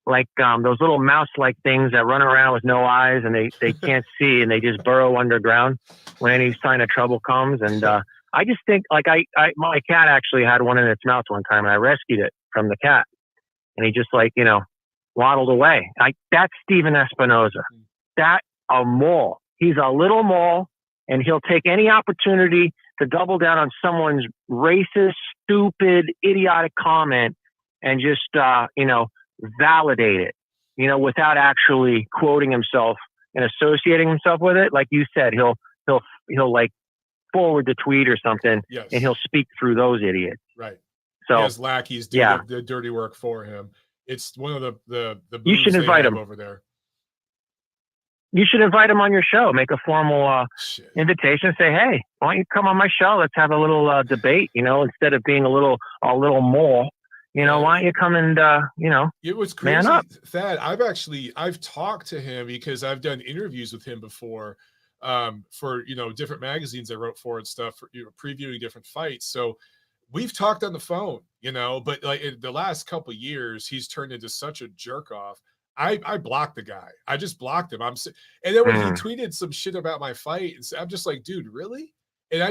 like those little mouse-like things that run around with no eyes and they can't see and they just burrow underground when any sign of trouble comes. And I just think like my cat actually had one in its mouth one time and I rescued it from the cat, and he just waddled away. That's Stephan Espinoza. That a mole. He's a little mole, and he'll take any opportunity to double down on someone's racist, stupid, idiotic comment and just, validate it, without actually quoting himself and associating himself with it. Like you said, he'll like forward the tweet or something, yes, and he'll speak through those idiots. Right. So he has lackeys do the dirty work for him. It's one of the you should invite him over there. You should invite him on your show. Make a formal invitation. Say, hey, why don't you come on my show? Let's have a little debate. Instead of being a little mole. Why don't you come and It was crazy, man up. Thad. I've talked to him because I've done interviews with him before, for different magazines I wrote for and stuff, for previewing different fights. So we've talked on the phone, but like in the last couple of years, he's turned into such a jerk off. I blocked the guy. I just blocked him. And then when he tweeted some shit about my fight, I'm just like, dude, really? And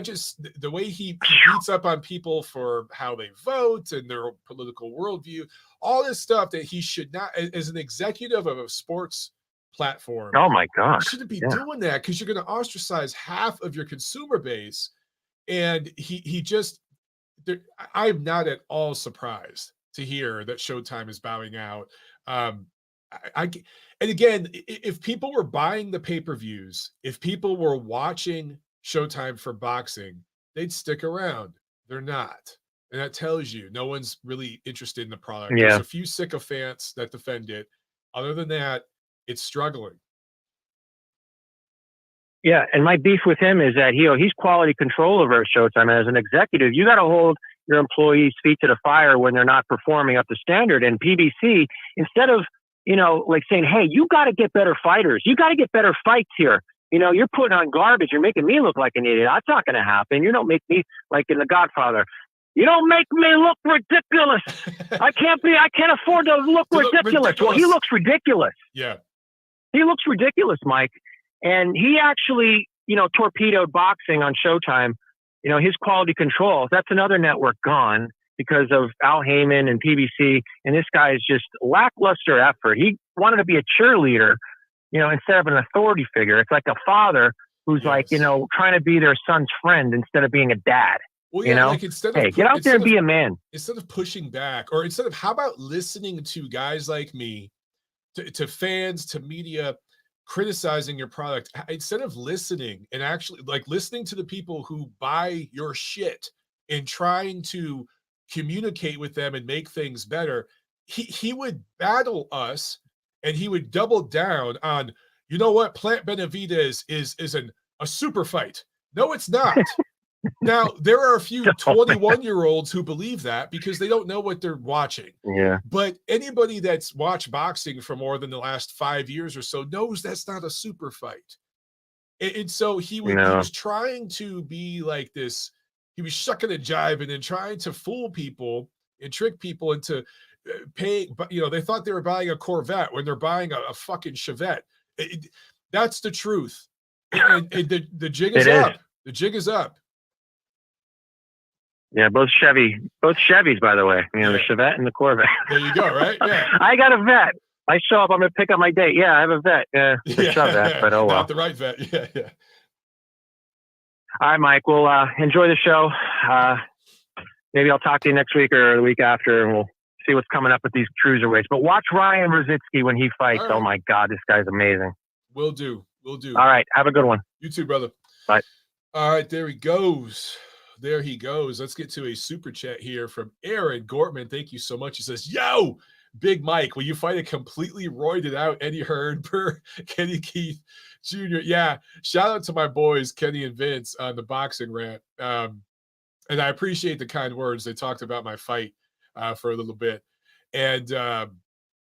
the way he beats up on people for how they vote and their political worldview, all this stuff that he should not, as an executive of a sports platform. Oh my God. You shouldn't be doing that, because you're going to ostracize half of your consumer base. And he just, I'm not at all surprised to hear that Showtime is bowing out. And again, if people were buying the pay-per-views, if people were watching Showtime for boxing, they'd stick around. They're not. And that tells you no one's really interested in the product. Yeah. There's a few sycophants that defend it. Other than that, it's struggling. Yeah, and my beef with him is that he's quality control over Showtime. And as an executive, you got to hold your employees' feet to the fire when they're not performing up to standard. And PBC, instead of like saying, hey, you got to get better fighters. You got to get better fights here. You're putting on garbage. You're making me look like an idiot. That's not going to happen. You don't make me like in The Godfather. You don't make me look ridiculous. I can't afford to look ridiculous. Well, he looks ridiculous. Yeah. He looks ridiculous, Mike. And he actually, torpedoed boxing on Showtime. His quality control. That's another network gone because of Al Heyman and PBC. And this guy is just lackluster effort. He wanted to be a cheerleader, instead of an authority figure. It's like a father who's trying to be their son's friend instead of being a dad. Well, yeah, like get out there and be a man. Instead of pushing back, or instead of, how about listening to guys like me, to fans, to media, criticizing your product, instead of listening and actually like listening to the people who buy your shit and trying to communicate with them and make things better, he would battle us, and he would double down on, Plant Benavidez is a super fight. No, it's not. Now, there are a few 21-year-olds who believe that because they don't know what they're watching. Yeah. But anybody that's watched boxing for more than the last 5 years or so knows that's not a super fight. And so he was trying to be like this. He was shucking and jiving and trying to fool people and trick people into paying. They thought they were buying a Corvette when they're buying a fucking Chevette. That's the truth. And the jig is up. The jig is up. Yeah, both Chevys, by the way. The Chevette and the Corvette. There you go, right? Yeah. I got a vet. I show up, I'm going to pick up my date. Yeah, I have a vet. Yeah, Chevette, but oh well. Not the right vet. Yeah. All right, Mike. We'll enjoy the show. Maybe I'll talk to you next week or the week after, and we'll see what's coming up with these cruiserweights. But watch Ryan Rosicki when he fights. Right. Oh, my God, this guy's amazing. Will do. All right, have a good one. You too, brother. Bye. All right, there he goes. Let's get to a super chat here from Aaron Gortman. Thank you so much. He says, yo, Big Mike, will you fight a completely roided out Eddie Hearn per Kenny Keith Jr.? Yeah, shout out to my boys, Kenny and Vince, on the boxing rant. And I appreciate the kind words. They talked about my fight for a little bit. And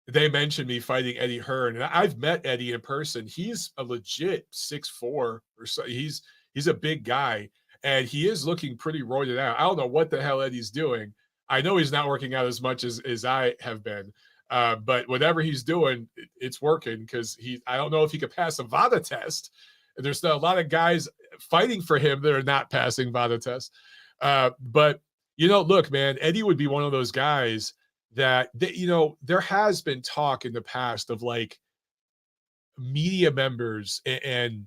they mentioned me fighting Eddie Hearn. And I've met Eddie in person. He's a legit 6'4" or so. He's a big guy. And he is looking pretty roided out. I don't know what the hell Eddie's doing. I know he's not working out as much as I have been. But whatever he's doing, it's working, because I don't know if he could pass a VADA test. There's a lot of guys fighting for him that are not passing VADA tests. But, look, man, Eddie would be one of those guys that there has been talk in the past of like media members and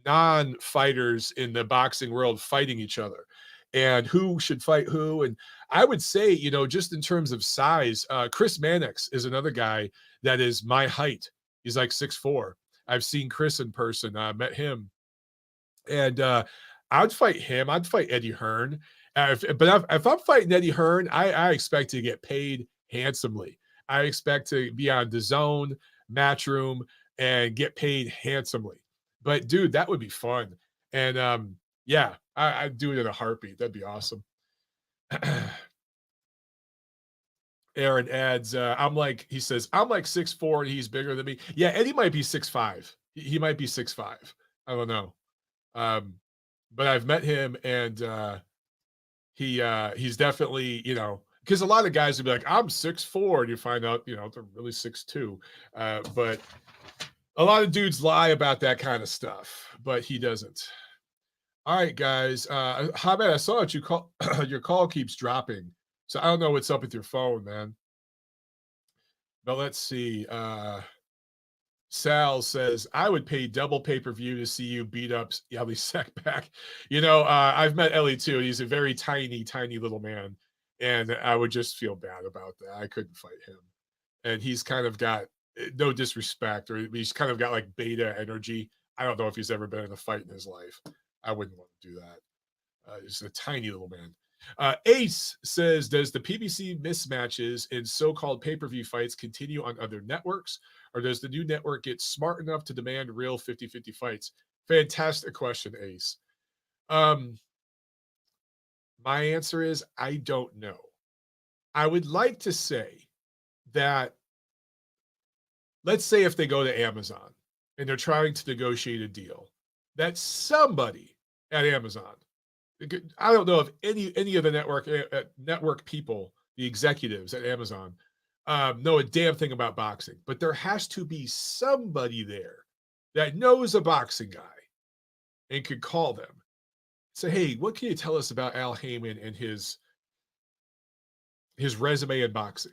non-fighters in the boxing world fighting each other and who should fight who. And I would say, you know, just in terms of size, Chris Mannix is another guy that is my height. He's like 6'4". I've seen Chris in person. I met him. And I'd fight him. I'd fight Eddie Hearn. If I'm fighting Eddie Hearn, I expect to get paid handsomely. I expect to be on DAZN, Matchroom, and get paid handsomely. But dude, that would be fun. And yeah, I'd do it in a heartbeat. That'd be awesome. Aaron adds, he says, I'm like 6'4" and he's bigger than me. Yeah, Eddie might be 6'5". He might be 6'5". I don't know. But I've met him and he's definitely, you know, because a lot of guys would be like, I'm 6'4", and you find out, you know, they're really 6'2". But a lot of dudes lie about that kind of stuff, but he doesn't. All right, guys. Hamed, I saw that your call keeps dropping. So I don't know what's up with your phone, man. But let's see. Sal says, I would pay double pay-per-view to see you beat up Ellie Sackback. You know, I've met Ellie too. He's a very tiny, tiny little man. And I would just feel bad about that. I couldn't fight him. And he's kind of got, no disrespect, or he's kind of got like beta energy. I don't know if he's ever been in a fight in his life. I wouldn't want to do that. He's a tiny little man. Ace says, does the PBC mismatches in so-called pay-per-view fights continue on other networks, or does the new network get smart enough to demand real 50-50 fights? Fantastic question, Ace. My answer is I don't know. I would like to say that, let's say if they go to Amazon and they're trying to negotiate a deal, that somebody at Amazon, I don't know if any of the network people, the executives at Amazon, know a damn thing about boxing, but there has to be somebody there that knows a boxing guy and could call them, say, hey, what can you tell us about Al Heyman and his resume in boxing?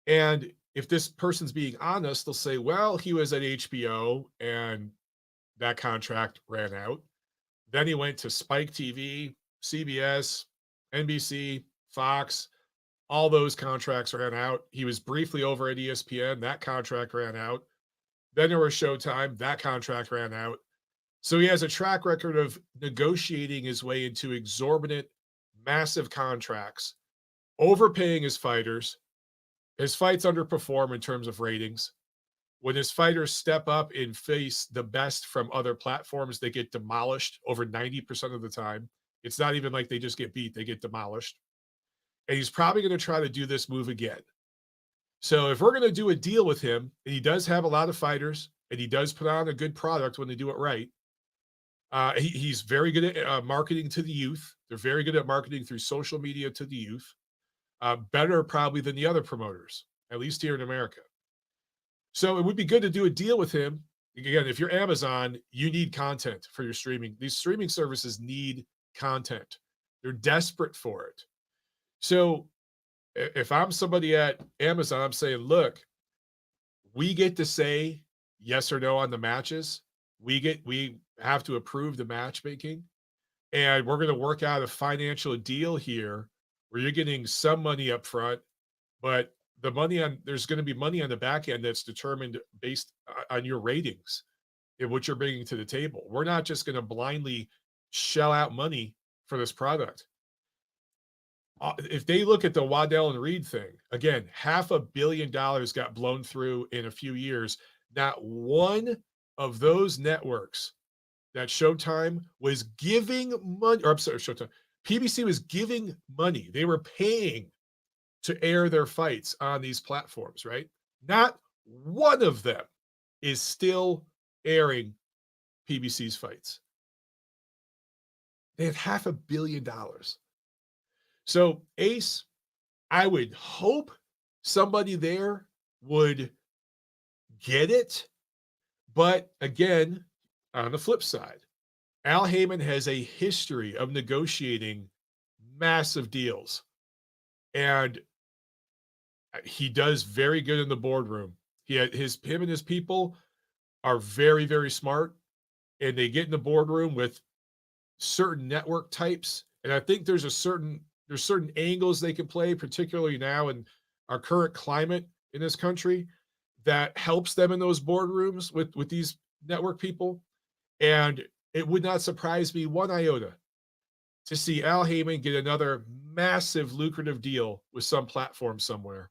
And if this person's being honest, they'll say, well, he was at HBO and that contract ran out. Then he went to Spike TV, CBS, NBC, Fox. All those contracts ran out. He was briefly over at ESPN. That contract ran out. Then there was Showtime. That contract ran out. So he has a track record of negotiating his way into exorbitant, massive contracts, overpaying his fighters. His fights underperform in terms of ratings. When his fighters step up and face the best from other platforms, they get demolished over 90% of the time. It's not even like they just get beat, they get demolished. And he's probably going to try to do this move again. So if we're going to do a deal with him, and he does have a lot of fighters, and he does put on a good product when they do it right, he's very good at marketing to the youth. They're very good at marketing through social media to the youth. Better probably than the other promoters, at least here in America. So it would be good to do a deal with him. Again, if you're Amazon, you need content for your streaming. These streaming services need content. They're desperate for it. So if I'm somebody at Amazon, I'm saying, look, we get to say yes or no on the matches. We have to approve the matchmaking. And we're going to work out a financial deal here where you're getting some money up front, but there's going to be money on the back end that's determined based on your ratings and what you're bringing to the table. We're not just going to blindly shell out money for this product. If they look at the Waddell and Reed thing, again, $500 million got blown through in a few years. Not one of those networks that Showtime was giving money, or I'm sorry, Showtime, PBC was giving money. They were paying to air their fights on these platforms, right? Not one of them is still airing PBC's fights. They had $500 million. So Ace, I would hope somebody there would get it. But again, on the flip side, Al Heyman has a history of negotiating massive deals. And he does very good in the boardroom. Him and his people are very, very smart. and they get in the boardroom with certain network types. And I think there's certain angles they can play, particularly now in our current climate in this country, that helps them in those boardrooms with these network people. And it would not surprise me one iota to see Al Heyman get another massive lucrative deal with some platform somewhere.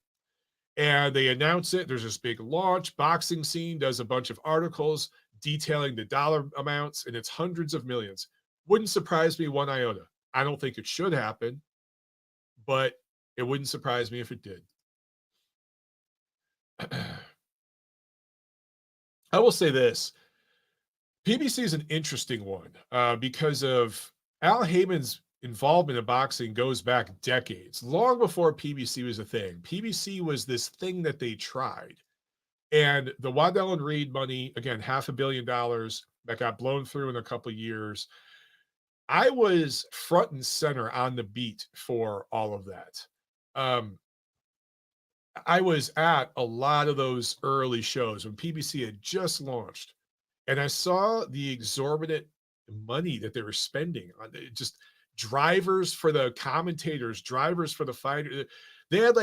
And they announce it. There's this big launch. Boxing Scene does a bunch of articles detailing the dollar amounts, and it's hundreds of millions. Wouldn't surprise me one iota. I don't think it should happen, but it wouldn't surprise me if it did. I will say this. PBC is an interesting one because of Al Heyman's involvement in boxing goes back decades, long before PBC was a thing. PBC was this thing that they tried. And the Waddell and Reed money, again, $500 million that got blown through in a couple of years. I was front and center on the beat for all of that. I was at a lot of those early shows when PBC had just launched, and I saw the exorbitant money that they were spending on it. Just drivers for the commentators, drivers for the fighters. They had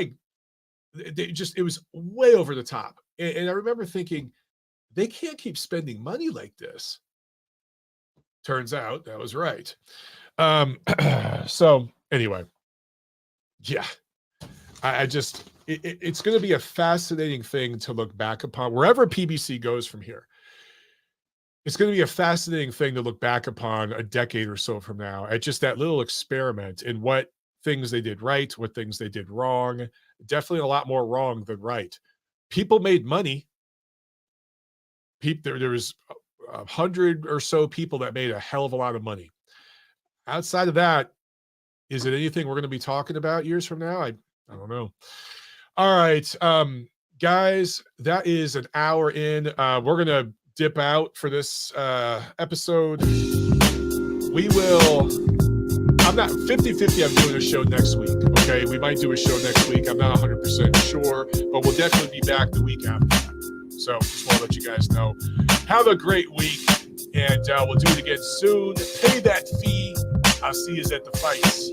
it was way over the top. And I remember thinking, they can't keep spending money like this. Turns out that was right. So anyway, yeah, it's going to be a fascinating thing to look back upon wherever PBC goes from here. It's going to be a fascinating thing to look back upon a decade or so from now at just that little experiment in what things they did right, what things they did wrong. Definitely a lot more wrong than right. People made money. There was 100 or so people that made a hell of a lot of money. Outside of that, is it anything we're going to be talking about years from now? I don't know. All right, guys, that is an hour in. We're going to dip out for this episode. We will, I'm not 50-50. I'm doing a show next week. Okay. We might do a show next week. I'm not 100% sure, but we'll definitely be back the week after that. So just want to let you guys know. Have a great week, and we'll do it again soon. Pay that fee. I'll see you at the fights.